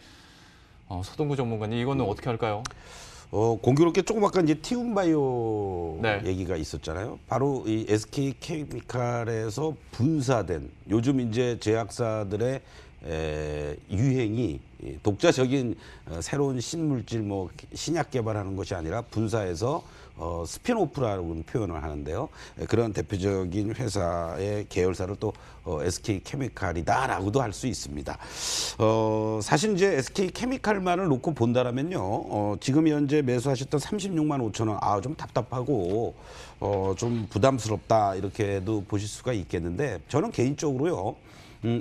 서동구 전문가님 이거는 어떻게 할까요? 공교롭게 조금 아까 이제 티움바이오 네. 얘기가 있었잖아요. 바로 이 SK케미칼에서 분사된 요즘 이제 제약사들의 유행이 독자적인 새로운 신물질 뭐 신약 개발하는 것이 아니라 분사해서 스핀오프라고 표현을 하는데요. 그런 대표적인 회사의 계열사를 또 SK케미칼이다라고도 할 수 있습니다. 사실 이제 SK케미칼만을 놓고 본다라면요. 지금 현재 매수하셨던 36만 5천 원, 좀 답답하고 좀 부담스럽다 이렇게도 보실 수가 있겠는데 저는 개인적으로요.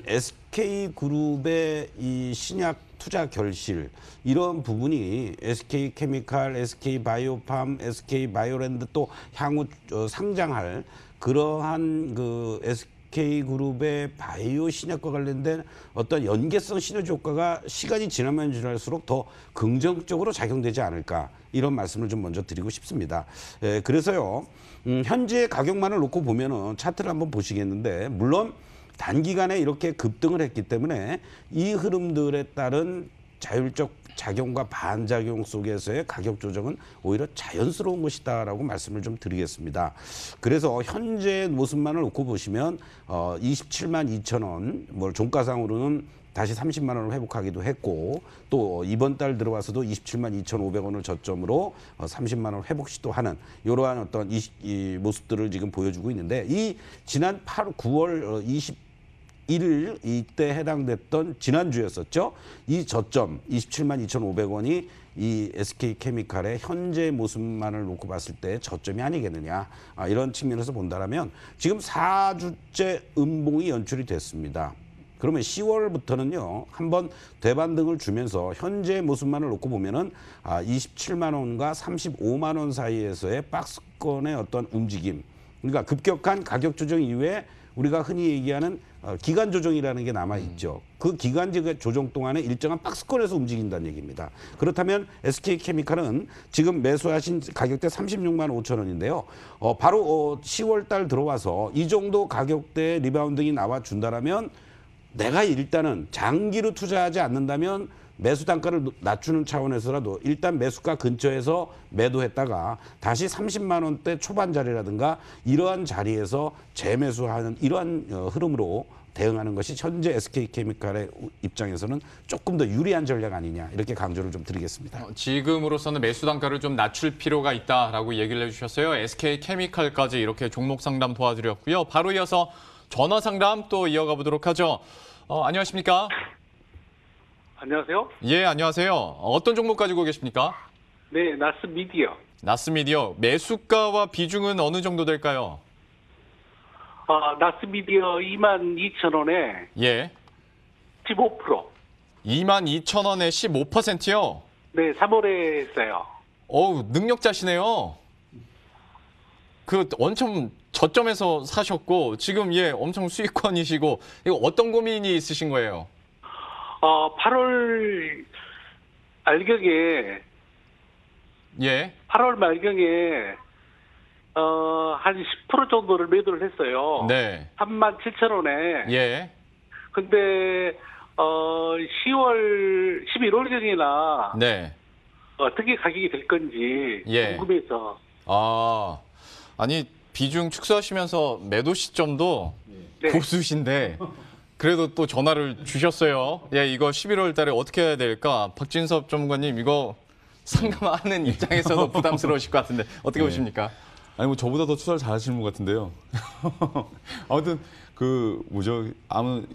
SK그룹의 이 신약 투자 결실 이런 부분이 SK케미칼, SK바이오팜, SK바이오랜드 또 향후 상장할 그러한 그 SK그룹의 바이오 신약과 관련된 어떤 연계성 시너지 효과가 시간이 지나면 지날수록 더 긍정적으로 작용되지 않을까 이런 말씀을 좀 먼저 드리고 싶습니다. 그래서요 현재 가격만을 놓고 보면은 차트를 한번 보시겠는데 물론 단기간에 이렇게 급등을 했기 때문에 이 흐름들에 따른 자율적 작용과 반작용 속에서의 가격 조정은 오히려 자연스러운 것이다라고 말씀을 좀 드리겠습니다. 그래서 현재 모습만을 놓고 보시면 27만 2천 원, 뭐 종가상으로는 다시 30만 원을 회복하기도 했고 또 이번 달 들어와서도 27만 2,500원을 저점으로 30만 원을 회복 시도하는 이러한 어떤 이 모습들을 지금 보여주고 있는데 이 지난 9월 21일 이때 해당됐던 지난주였었죠. 이 저점 27만 2,500원이 이 SK케미칼의 현재 모습만을 놓고 봤을 때 저점이 아니겠느냐 이런 측면에서 본다면 지금 4주째 음봉이 연출이 됐습니다. 그러면 10월부터는요 한번 대반등을 주면서 현재 모습만을 놓고 보면은 27만 원과 35만 원 사이에서의 박스권의 어떤 움직임, 그러니까 급격한 가격 조정 이후에 우리가 흔히 얘기하는 기간 조정이라는 게 남아 있죠. 그 기간 조정 동안에 일정한 박스권에서 움직인다는 얘기입니다. 그렇다면 SK케미칼은 지금 매수하신 가격대 36만 5천 원인데요. 바로 10월 달 들어와서 이 정도 가격대의 리바운딩이 나와준다라면 내가 일단은 장기로 투자하지 않는다면 매수 단가를 낮추는 차원에서라도 일단 매수가 근처에서 매도했다가 다시 30만 원대 초반 자리라든가 이러한 자리에서 재매수하는 이러한 흐름으로 대응하는 것이 현재 SK케미칼의 입장에서는 조금 더 유리한 전략 아니냐 이렇게 강조를 좀 드리겠습니다. 지금으로서는 매수 단가를 좀 낮출 필요가 있다라고 얘기를 해주셨어요. SK케미칼까지 이렇게 종목 상담 도와드렸고요. 바로 이어서 전화 상담 또 이어가 보도록 하죠. 안녕하십니까? 안녕하세요. 예, 안녕하세요. 어떤 종목 가지고 계십니까? 네, 나스 미디어. 나스미디어 매수가와 비중은 어느 정도 될까요? 나스 미디어 22,000원에 예. 15%. 22,000원에 15%요? 네, 3월에 했어요. 어우, 능력자시네요. 그 엄청 저점에서 사셨고 지금 엄청 수익권이시고 이거 어떤 고민이 있으신 거예요? 8월 말경에 예. 8월 말경에 한 10% 정도를 매도를 했어요. 네. 37,000원에. 예. 근데 11월경이나 네. 어떻게 가격이 될 건지 예. 궁금해서. 아니 비중 축소하시면서 매도 시점도 네. 고수신데 그래도 또 전화를 주셨어요. 예, 이거 11월 달에 어떻게 해야 될까? 박진섭 전문가님 이거 상담하는 입장에서도 부담스러우실 것 같은데 어떻게 네. 보십니까? 아니 뭐 저보다 더 투자를 잘하시는 것 같은데요. 아무튼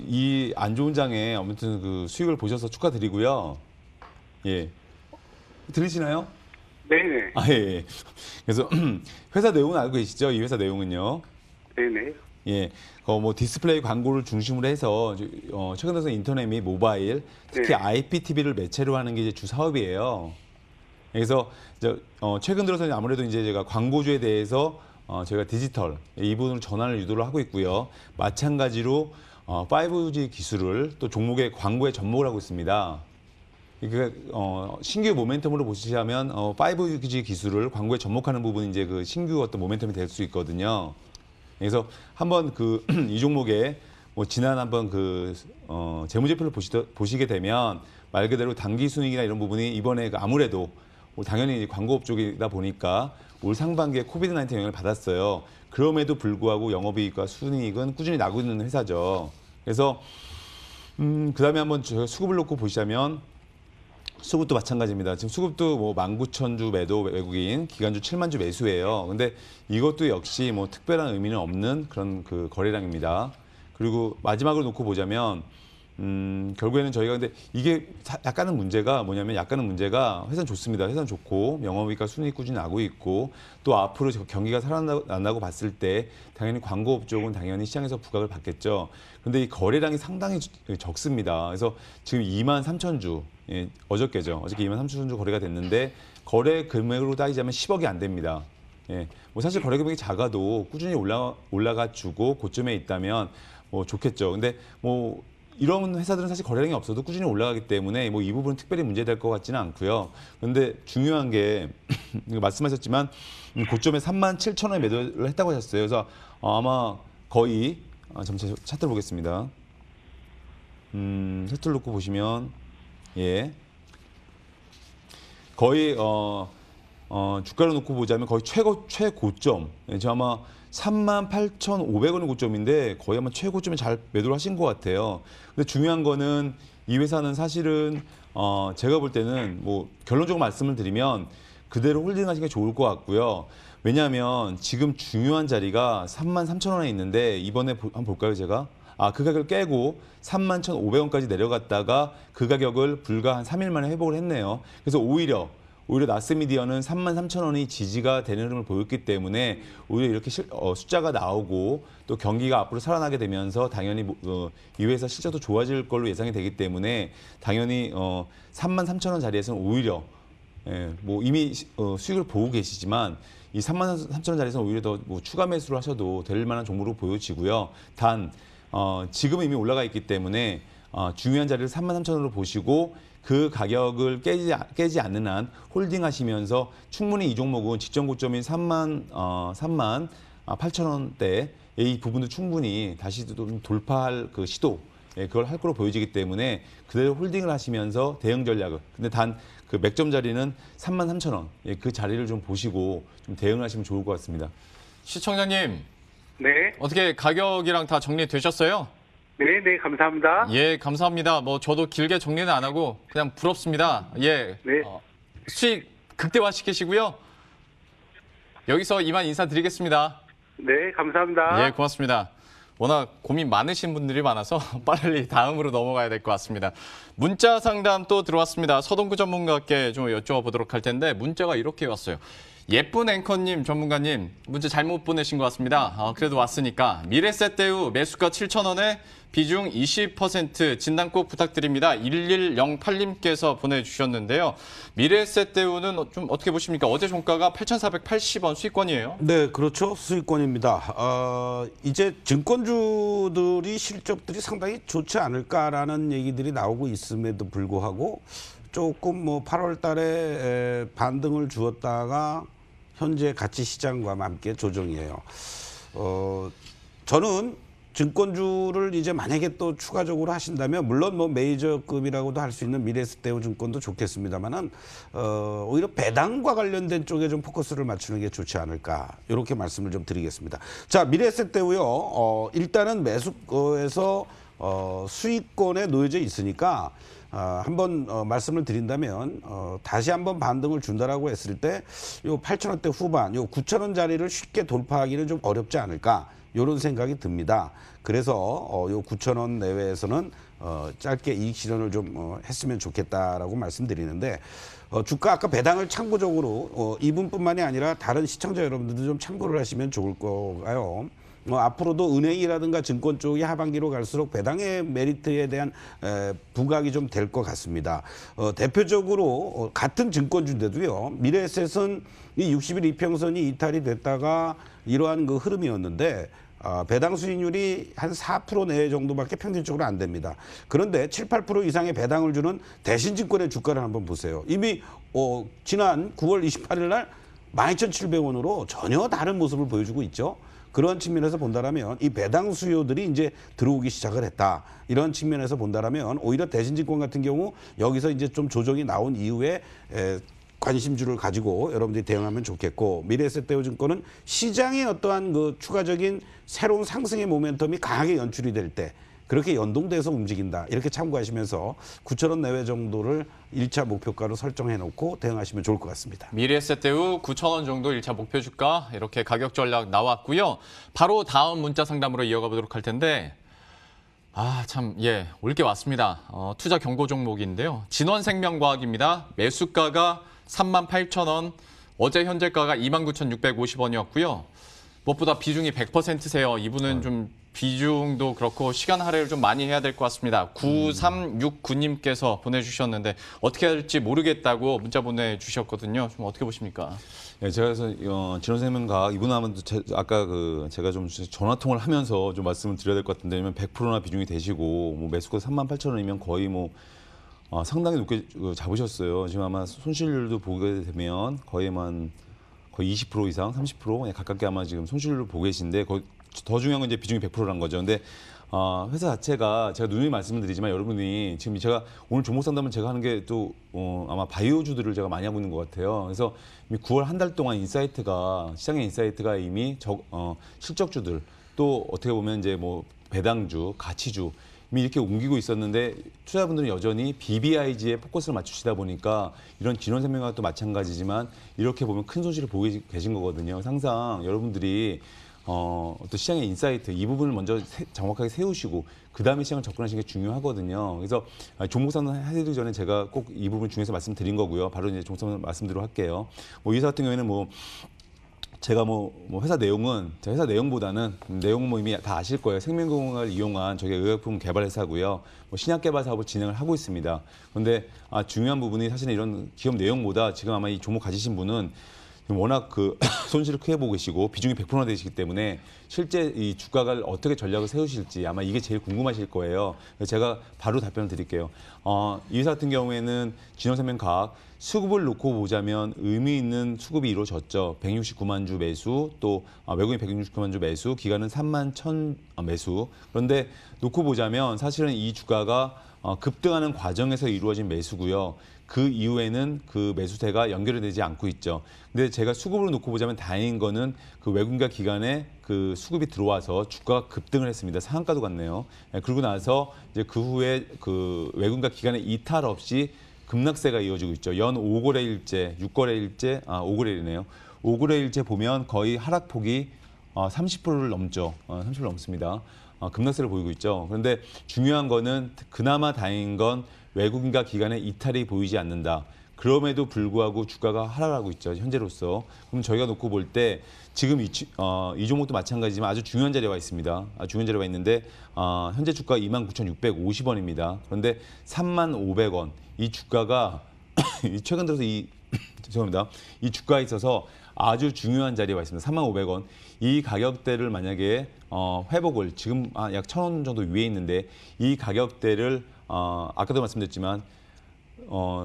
이 안 좋은 장에 아무튼 그 수익을 보셔서 축하드리고요. 예. 들리시나요? 네네. 예. 그래서 회사 내용은 알고 계시죠? 이 회사 내용은요. 네네. 예. 뭐 디스플레이 광고를 중심으로 해서 최근 들어서 인터넷 및 모바일, 특히 네. IPTV를 매체로 하는 게 이제 주 사업이에요. 그래서 최근 들어서는 아무래도 이제 제가 광고주에 대해서 저희가 디지털 이 부분으로 전환을 유도를 하고 있고요. 마찬가지로 5G 기술을 또 종목의 광고에 접목을 하고 있습니다. 신규 모멘텀으로 보시자면 5G 기술을 광고에 접목하는 부분이 이제 그 신규 어떤 모멘텀이 될 수 있거든요. 그래서 한번 이 종목에 지난 한번 재무제표를 보시게 되면 말 그대로 단기 순이익이나 이런 부분이 이번에 아무래도 당연히 광고업 쪽이다 보니까 올 상반기에 코비드-19 영향을 받았어요. 그럼에도 불구하고 영업이익과 순이익은 꾸준히 나고 있는 회사죠. 그래서 그다음에 한번 수급을 놓고 보시자면 수급도 마찬가지입니다. 지금 수급도 19,000주 매도 외국인, 기관주 7만 주 매수예요. 근데 이것도 역시 특별한 의미는 없는 그런 거래량입니다. 그리고 마지막으로 놓고 보자면 결국에는 저희가 근데 이게 약간은 문제가 뭐냐면 회사는 좋습니다. 회사는 좋고 영업이익과 순이익 꾸준히 나고 있고 또 앞으로 경기가 살아난다고 봤을 때 당연히 광고업 쪽은 당연히 시장에서 부각을 받겠죠. 근데 이 거래량이 상당히 적습니다. 그래서 지금 23,000주 어저께죠. 어저께 23,000주 거래가 됐는데 거래 금액으로 따지자면 10억이 안 됩니다. 예, 사실 거래 금액이 작아도 꾸준히 올라가 주고 고점에 있다면 좋겠죠. 근데 이런 회사들은 사실 거래량이 없어도 꾸준히 올라가기 때문에 이 부분은 특별히 문제될 것 같지는 않고요. 그런데 중요한 게 말씀하셨지만 고점에 37,000원에 매도를 했다고 하셨어요. 그래서 아마 거의 잠시 차트를 보겠습니다. 차트를 놓고 보시면 거의 주가를 놓고 보자면 거의 최고점. 저 아마 38,500원이 고점인데 거의 아마 최고점에 잘 매도를 하신 것 같아요. 근데 중요한 거는 이 회사는 사실은 제가 볼 때는 결론적으로 말씀을 드리면 그대로 홀딩하시는 게 좋을 것 같고요. 왜냐하면 지금 중요한 자리가 33,000원에 있는데 이번에 한번 볼까요, 제가? 그 가격을 깨고 31,500원까지 내려갔다가 그 가격을 불과 한 3일 만에 회복을 했네요. 그래서 오히려 나스미디어는 33,000원이 지지가 되는 흐름을 보였기 때문에 오히려 이렇게 숫자가 나오고 또 경기가 앞으로 살아나게 되면서 당연히 이 회사 실적도 좋아질 걸로 예상이 되기 때문에 당연히 33,000원 자리에서는 오히려 이미 수익을 보고 계시지만 이 33,000원 자리에서는 오히려 더 추가 매수를 하셔도 될 만한 종목으로 보여지고요. 단 지금은 이미 올라가 있기 때문에 중요한 자리를 33,000원으로 보시고 그 가격을 깨지 않는 한 홀딩하시면서 충분히 이 종목은 직전 고점인 38,000원대 이 부분도 충분히 다시 좀 돌파할 시도 그걸 할 거로 보여지기 때문에 그대로 홀딩을 하시면서 대응 전략을 근데 단 그 맥점 자리는 33,000원 그 자리를 좀 보시고 좀 대응을 하시면 좋을 것 같습니다. 네. 시청자님 어떻게 가격이랑 다 정리되셨어요? 네, 감사합니다. 예, 감사합니다. 저도 길게 정리는 안 하고 그냥 부럽습니다. 예. 네. 수익 극대화시키시고요. 여기서 이만 인사드리겠습니다. 네, 감사합니다. 예, 고맙습니다. 워낙 고민 많으신 분들이 많아서 빨리 다음으로 넘어가야 될 것 같습니다. 문자 상담 또 들어왔습니다. 서동구 전문가께 좀 여쭤보도록 할 텐데 문자가 이렇게 왔어요. 예쁜 앵커님, 전문가님, 문자 잘못 보내신 것 같습니다. 그래도 왔으니까 미래세대우 매수가 7,000원에 비중 20% 진단 꼭 부탁드립니다. 1108님께서 보내주셨는데요. 미래세대우는 좀 어떻게 보십니까? 어제 종가가 8,480원 수익권이에요. 네, 그렇죠. 수익권입니다. 이제 증권주들이 실적들이 상당히 좋지 않을까라는 얘기들이 나오고 있음에도 불구하고 조금 뭐 8월 달에 반등을 주었다가 현재 가치 시장과 함께 조정이에요. 저는 증권주를 이제 만약에 또 추가적으로 하신다면 물론 뭐 메이저급이라고도 할 수 있는 미래세대우 증권도 좋겠습니다만은 오히려 배당과 관련된 쪽에 좀 포커스를 맞추는 게 좋지 않을까 이렇게 말씀을 좀 드리겠습니다. 자, 미래세대우요. 일단은 매수에서 수익권에 놓여져 있으니까 한번 말씀을 드린다면 다시 한번 반등을 준다라고 했을 때 요 8,000원대 후반, 요 9,000원 자리를 쉽게 돌파하기는 좀 어렵지 않을까 이런 생각이 듭니다. 그래서 요 9,000원 내외에서는 짧게 이익 실현을 좀 했으면 좋겠다라고 말씀드리는데 주가 아까 배당을 참고적으로 이분뿐만이 아니라 다른 시청자 여러분들도 좀 참고를 하시면 좋을 거가요. 앞으로도 은행이라든가 증권 쪽이 하반기로 갈수록 배당의 메리트에 대한 부각이 좀 될 것 같습니다. 대표적으로 같은 증권주인데도요. 미래에셋은 이 60일 이평선이 이탈이 됐다가 이러한 그 흐름이었는데 배당 수익률이 한 4% 내외 정도밖에 평균적으로 안 됩니다. 그런데 7, 8% 이상의 배당을 주는 대신증권의 주가를 한번 보세요. 이미 지난 9월 28일 날 12,700원으로 전혀 다른 모습을 보여주고 있죠. 그런 측면에서 본다라면 이 배당 수요들이 이제 들어오기 시작을 했다. 이런 측면에서 본다라면 오히려 대신증권 같은 경우 여기서 이제 좀 조정이 나온 이후에 관심주를 가지고 여러분들이 대응하면 좋겠고 미래에셋대우 증권은 시장의 어떠한 그 추가적인 새로운 상승의 모멘텀이 강하게 연출이 될 때 그렇게 연동돼서 움직인다. 이렇게 참고하시면서 9,000원 내외 정도를 1차 목표가로 설정해 놓고 대응하시면 좋을 것 같습니다. 미래에셋대우 9,000원 정도 1차 목표 주가 이렇게 가격 전략 나왔고요. 바로 다음 문자 상담으로 이어가 보도록 할 텐데 올 게 왔습니다. 투자 경고 종목인데요. 진원생명과학입니다. 매수가가 38,000원, 어제 현재가가 29,650원이었고요. 무엇보다 비중이 100%세요. 이분은 좀 비중도 그렇고 시간 할애를 좀 많이 해야 될 것 같습니다. 9369님께서 보내주셨는데 어떻게 할지 모르겠다고 문자 보내주셨거든요. 좀 어떻게 보십니까? 네, 제가 그래서 진원생명과학 이분하면 아까 제가 좀 전화 통화를 하면서 좀 말씀을 드려야 될 것 같은데, 왜냐면 100%나 비중이 되시고 뭐 매수가 38,000원이면 거의 뭐 상당히 높게 잡으셨어요. 지금 아마 손실률도 보게 되면 거의 20% 이상, 30% 가깝게 아마 지금 손실률을 보고 계신데 더 중요한 건 이제 비중이 100%란 거죠. 근데 회사 자체가 제가 누누이 말씀을 드리지만 여러분이 지금 제가 오늘 종목 상담을 제가 하는 게 또 아마 바이오주들을 제가 많이 하고 있는 것 같아요. 그래서 이미 9월 한 달 동안 시장의 인사이트가 이미 실적주들 또 어떻게 보면 이제 뭐 배당주, 가치주 이미 이렇게 옮기고 있었는데 투자자분들은 여전히 BBIG에 포커스를 맞추시다 보니까 이런 진원생명과도 마찬가지지만 이렇게 보면 큰 손실을 보고 계신 거거든요. 항상 여러분들이 어떤 시장의 인사이트 이 부분을 먼저 정확하게 세우시고 그 다음에 시장을 접근하시는 게 중요하거든요. 그래서 종목 상담 해드리기 전에 제가 꼭 이 부분 중에서 말씀드린 거고요. 바로 이제 종목 상담 말씀드리도록 할게요. 뭐 이 회사 같은 경우에는 제가 회사 내용은 제 회사 내용보다는 내용은 이미 다 아실 거예요. 생명공학을 이용한 저게 의약품 개발 회사고요. 신약 개발 사업을 진행을 하고 있습니다. 그런데 중요한 부분이 사실은 이런 기업 내용보다 지금 아마 이 종목 가지신 분은 워낙 손실을 크게 보고 계시고 비중이 100%나 되시기 때문에 실제 이 주가가 어떻게 전략을 세우실지 아마 이게 제일 궁금하실 거예요. 제가 바로 답변을 드릴게요. 이 회사 같은 경우에는 진원생명과학 수급을 놓고 보자면 의미 있는 수급이 이루어졌죠. 169만 주 매수, 또 외국인 169만 주 매수, 기간은 3만 1천 매수. 그런데 놓고 보자면 사실은 이 주가가 급등하는 과정에서 이루어진 매수고요. 그 이후에는 그 매수세가 연결이 되지 않고 있죠. 근데 제가 수급으로 놓고 보자면 다행인 거는 그 외국인과 기관에 그 수급이 들어와서 주가가 급등을 했습니다. 상한가도 갔네요. 그러고 나서 이제 그 후에 그 외국인과 기관의 이탈 없이 급락세가 이어지고 있죠. 연 5거래일째, 6거래일째, 5거래일이네요. 5거래일째 보면 거의 하락폭이 30%를 넘죠. 30%를 넘습니다. 급락세를 보이고 있죠. 그런데 중요한 거는 그나마 다행인 건 외국인과 기관의 이탈이 보이지 않는다. 그럼에도 불구하고 주가가 하락하고 있죠. 현재로서. 그럼 저희가 놓고 볼 때 지금 이 종목도 마찬가지지만 아주 중요한 자리에 와 있습니다. 중요한 자리에 와 있는데 현재 주가 29,650원입니다. 그런데 35,500원. 이 주가가 최근 들어서 죄송합니다. 이 주가에 있어서 아주 중요한 자리에 와 있습니다. 35,500원. 이 가격대를 만약에 회복을 지금 약 1,000원 정도 위에 있는데 이 가격대를 아까도 말씀드렸지만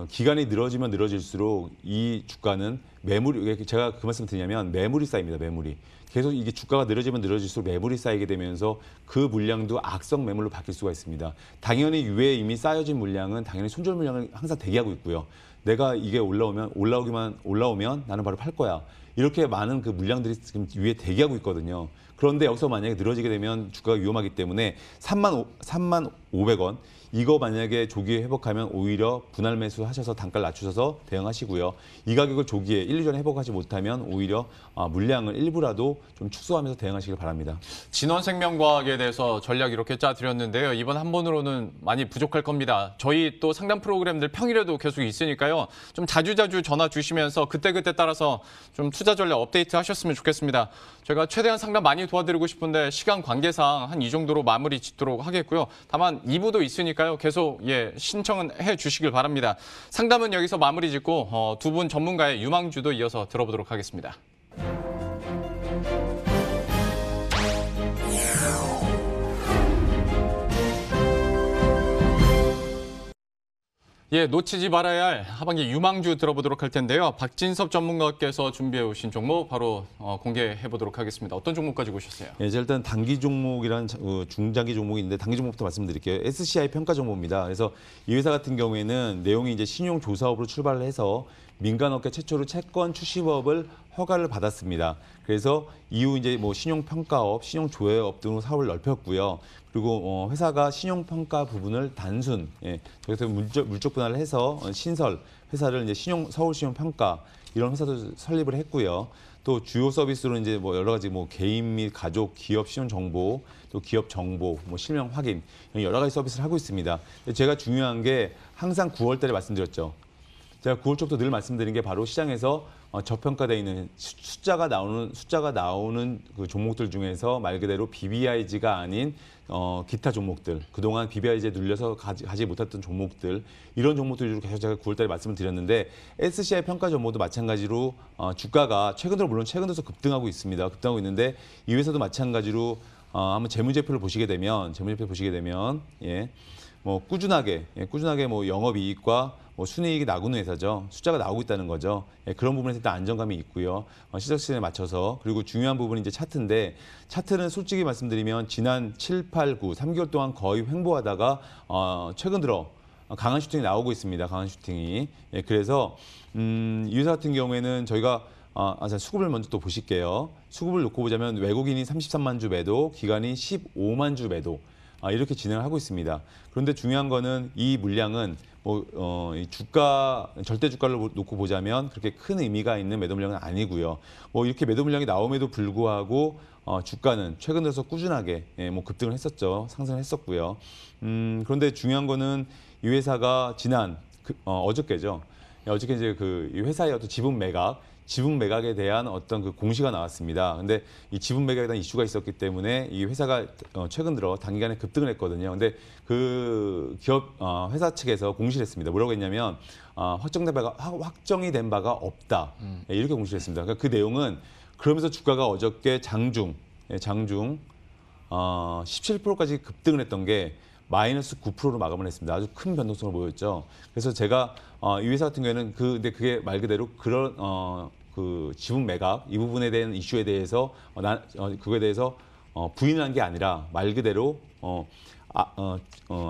기간이 늘어지면 늘어질수록 이 주가는 매물이 제가 그 말씀 드리냐면 매물이 쌓입니다. 매물이. 계속 이게 주가가 늘어지면 늘어질수록 매물이 쌓이게 되면서 그 물량도 악성 매물로 바뀔 수가 있습니다. 당연히 위에 이미 쌓여진 물량은 당연히 손절 물량을 항상 대기하고 있고요. 내가 이게 올라오면 나는 바로 팔 거야. 이렇게 많은 그 물량들이 지금 위에 대기하고 있거든요. 그런데 여기서 만약에 늘어지게 되면 주가가 위험하기 때문에 35,500원 이거 만약에 조기에 회복하면 오히려 분할 매수 하셔서 단가를 낮추셔서 대응하시고요. 이 가격을 조기에 1, 2전에 회복하지 못하면 오히려 물량을 일부라도 좀 축소하면서 대응하시길 바랍니다. 진원생명과학에 대해서 전략 이렇게 짜드렸는데요. 이번 한 번으로는 많이 부족할 겁니다. 저희 또 상담 프로그램들 평일에도 계속 있으니까요. 좀 자주자주 전화 주시면서 그때그때 따라서 좀 투자 전략 업데이트 하셨으면 좋겠습니다. 제가 최대한 상담 많이 도와드리고 싶은데 시간 관계상 한 이 정도로 마무리 짓도록 하겠고요. 다만 2부도 있으니까요. 계속 신청은 해주시길 바랍니다. 상담은 여기서 마무리 짓고 두 분 전문가의 유망주도 이어서 들어보도록 하겠습니다. 놓치지 말아야 할 하반기 유망주 들어보도록 할 텐데요. 박진섭 전문가께서 준비해 오신 종목 바로 공개해 보도록 하겠습니다. 어떤 종목 가지고 오셨어요? 제가 일단 단기 종목이란 중장기 종목인데 단기 종목부터 말씀드릴게요. SCI 평가 정보입니다. 그래서 이 회사 같은 경우에는 내용이 이제 신용 조사업으로 출발을 해서 민간업계 최초로 채권 출시법을 허가를 받았습니다. 그래서 이후 이제 신용평가업, 신용조회업 등으로 사업을 넓혔고요. 그리고 회사가 신용평가 부분을 단순, 저기서 물적 분할을 해서 신설 회사를 이제 서울신용평가 이런 회사도 설립을 했고요. 또 주요 서비스로 이제 여러 가지 개인 및 가족, 기업 신용 정보, 또 기업 정보, 실명 확인 여러 가지 서비스를 하고 있습니다. 제가 중요한 게 항상 9월달에 말씀드렸죠. 제가 9월 초부터 늘 말씀드린 게 바로 시장에서 저평가되어 있는 숫자가 나오는 그 종목들 중에서 말 그대로 BBIG가 아닌 기타 종목들, 그동안 BBIG에 눌려서 가지 못했던 종목들, 이런 종목들 위주로 계속 제가 9월달에 말씀을 드렸는데 SCI 평가 정보도 마찬가지로 주가가 최근 들어서 급등하고 있습니다. 급등하고 있는데 이 회사도 마찬가지로 한번 재무제표를 보시게 되면 꾸준하게 영업이익과 순이익이 나오는 회사죠. 숫자가 나오고 있다는 거죠. 그런 부분에서 일단 안정감이 있고요. 시작 시즌에 맞춰서. 그리고 중요한 부분이 이제 차트인데 차트는 솔직히 말씀드리면 지난 7, 8, 9, 3개월 동안 거의 횡보하다가 최근 들어 강한 슈팅이 나오고 있습니다. 강한 슈팅이. 그래서 이 회사 같은 경우에는 저희가 수급을 먼저 또 보실게요. 수급을 놓고 보자면 외국인이 33만 주 매도, 기관이 15만 주 매도. 이렇게 진행을 하고 있습니다. 그런데 중요한 거는 이 물량은 이 절대 주가를 놓고 보자면 그렇게 큰 의미가 있는 매도 물량은 아니고요. 이렇게 매도 물량이 나옴에도 불구하고 주가는 최근 들어서 꾸준하게 급등을 했었죠. 상승을 했었고요. 그런데 중요한 거는 이 회사가 지난 어저께죠. 어저께 이제 이 회사의 어떤 지분 매각에 대한 어떤 그 공시가 나왔습니다. 근데 이 지분 매각에 대한 이슈가 있었기 때문에 이 회사가 최근 들어 단기간에 급등을 했거든요. 근데 그 회사 측에서 공시를 했습니다. 뭐라고 했냐면 확정이 된 바가 없다. 이렇게 공시를 했습니다. 그러니까 그 내용은 그러면서 주가가 어저께 장중 17%까지 급등을 했던 게 마이너스 9%로 마감을 했습니다. 아주 큰 변동성을 보였죠. 그래서 제가 이 회사 같은 경우에는 근데 그게 말 그대로 그런 그 지분 매각 이 부분에 대한 이슈에 대해서 그거에 대해서 부인한 게 아니라 말 그대로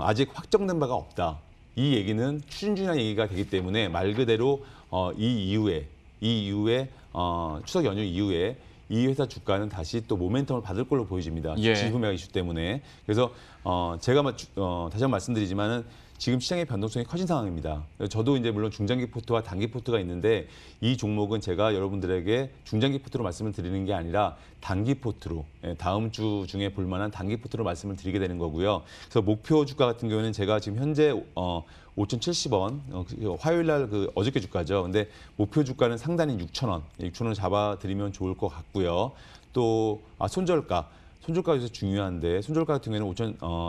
아직 확정된 바가 없다. 이 얘기는 추진 중이라는 얘기가 되기 때문에 말 그대로 이 이후에 추석 연휴 이후에 이 회사 주가는 다시 또 모멘텀을 받을 걸로 보여집니다. 지분 매각 이슈 때문에. 그래서 제가 다시 한번 말씀드리지만은 지금 시장의 변동성이 커진 상황입니다. 저도 이제 물론 중장기 포트와 단기 포트가 있는데 이 종목은 제가 여러분들에게 중장기 포트로 말씀을 드리는 게 아니라 단기 포트로 다음 주 중에 볼 만한 단기 포트로 말씀을 드리게 되는 거고요. 그래서 목표 주가 같은 경우는 제가 지금 현재 5,070원, 화요일 날 어저께 주가죠. 근데 목표 주가는 상단이 6,000원, 6,000원 잡아드리면 좋을 것 같고요. 또 손절가 여기서 중요한데 손절가 같은 경우에는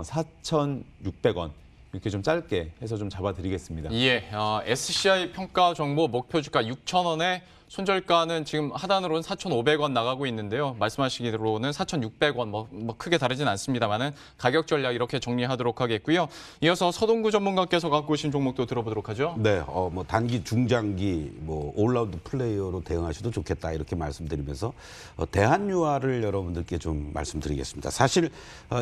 4,600원. 이렇게 좀 짧게 해서 좀 잡아드리겠습니다. 예, SCI 평가 정보 목표 주가 6,000원에 손절가는 지금 하단으로는 4,500원 나가고 있는데요. 말씀하시기로는 4,600원 뭐 크게 다르진 않습니다만은 가격 전략 이렇게 정리하도록 하겠고요. 이어서 서동구 전문가께서 갖고 오신 종목도 들어보도록 하죠. 네, 뭐 단기, 중장기, 뭐 올라운드 플레이어로 대응하셔도 좋겠다 이렇게 말씀드리면서 대한유화를 여러분들께 좀 말씀드리겠습니다. 사실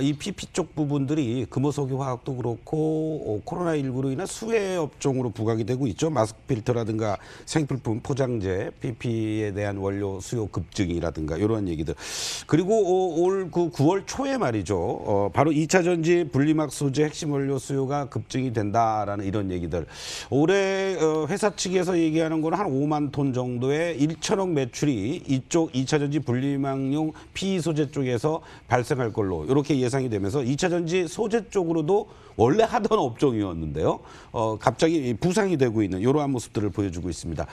이 PP 쪽 부분들이 금호석유화학도 그렇고 코로나19로 인한 수혜 업종으로 부각이 되고 있죠. 마스크 필터라든가 생필품 포장재, PP에 대한 원료 수요 급증이라든가 이런 얘기들. 그리고 올 9월 초에 말이죠. 바로 2차 전지 분리막 소재 핵심 원료 수요가 급증이 된다라는 이런 얘기들. 올해 회사 측에서 얘기하는 거는 한 5만 톤 정도의 1천억 매출이 이쪽 2차 전지 분리막용 PE 소재 쪽에서 발생할 걸로 이렇게 예상이 되면서 2차 전지 소재 쪽으로도 원래 하던 업종이었는데요. 갑자기 부상이 되고 있는 이러한 모습들을 보여주고 있습니다.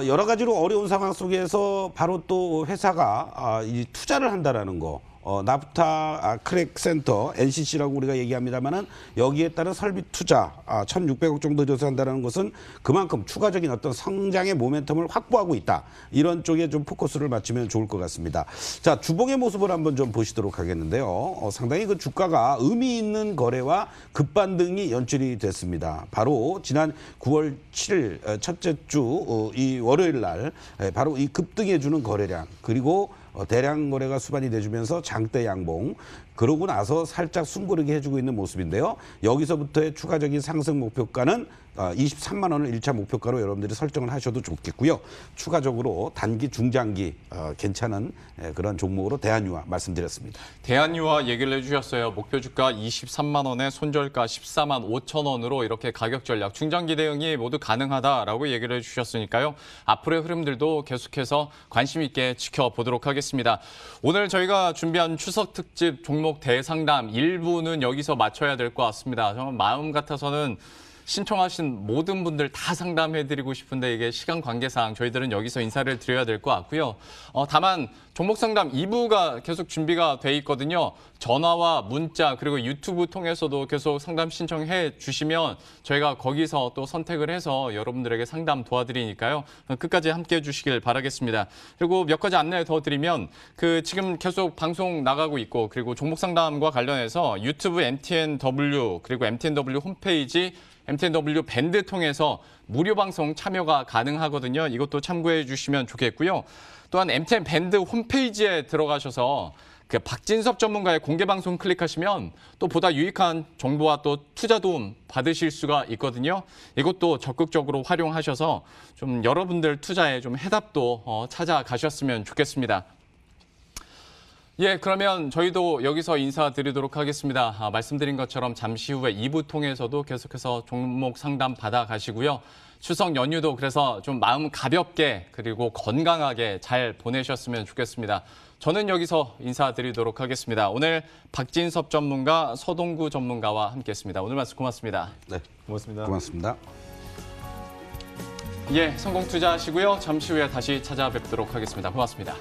여러 가지로 어려운 상황 속에서 바로 또 회사가 이 투자를 한다라는 거. 나프타 크랙 센터 NCC라고 우리가 얘기합니다만은 여기에 따른 설비 투자 1,600억 정도 조사한다는 것은 그만큼 추가적인 어떤 성장의 모멘텀을 확보하고 있다. 이런 쪽에 좀 포커스를 맞추면 좋을 것 같습니다. 자, 주봉의 모습을 한번 좀 보시도록 하겠는데요. 상당히 그 주가가 의미 있는 거래와 급반등이 연출이 됐습니다. 바로 지난 9월 7일 첫째 주 이 월요일 날 바로 이 급등해 주는 거래량 그리고 대량 거래가 수반이 돼주면서 장대 양봉 그러고 나서 살짝 숨고르게 해주고 있는 모습인데요. 여기서부터의 추가적인 상승 목표가는 23만 원을 1차 목표가로 여러분들이 설정을 하셔도 좋겠고요. 추가적으로 단기, 중장기 괜찮은 그런 종목으로 대한유화 말씀드렸습니다. 대한유화 얘기를 해주셨어요. 목표 주가 23만 원에 손절가 14만 5천 원으로 이렇게 가격 전략, 중장기 대응이 모두 가능하다라고 얘기를 해주셨으니까요. 앞으로의 흐름들도 계속해서 관심 있게 지켜보도록 하겠습니다. 오늘 저희가 준비한 추석 특집 종목 대상담 1부는 여기서 마쳐야 될 것 같습니다. 정말 마음 같아서는 신청하신 모든 분들 다 상담해드리고 싶은데 이게 시간 관계상 저희들은 여기서 인사를 드려야 될 것 같고요. 다만 종목 상담 2부가 계속 준비가 돼 있거든요. 전화와 문자 그리고 유튜브 통해서도 계속 상담 신청해 주시면 저희가 거기서 또 선택을 해서 여러분들에게 상담 도와드리니까요. 끝까지 함께해 주시길 바라겠습니다. 그리고 몇 가지 안내 더 드리면 지금 계속 방송 나가고 있고 그리고 종목 상담과 관련해서 유튜브 MTNW 그리고 MTNW 홈페이지 MTNW 밴드 통해서 무료 방송 참여가 가능하거든요. 이것도 참고해 주시면 좋겠고요. 또한 MTN 밴드 홈페이지에 들어가셔서 박진섭 전문가의 공개 방송 클릭하시면 또 보다 유익한 정보와 또 투자 도움 받으실 수가 있거든요. 이것도 적극적으로 활용하셔서 좀 여러분들 투자에 좀 해답도 찾아가셨으면 좋겠습니다. 예, 그러면 저희도 여기서 인사드리도록 하겠습니다. 말씀드린 것처럼 잠시 후에 2부 통해서도 계속해서 종목 상담 받아가시고요. 추석 연휴도 그래서 좀 마음 가볍게 그리고 건강하게 잘 보내셨으면 좋겠습니다. 저는 여기서 인사드리도록 하겠습니다. 오늘 박진섭 전문가, 서동구 전문가와 함께했습니다. 오늘 말씀 고맙습니다. 네, 고맙습니다. 고맙습니다. 예, 성공 투자하시고요. 잠시 후에 다시 찾아뵙도록 하겠습니다. 고맙습니다.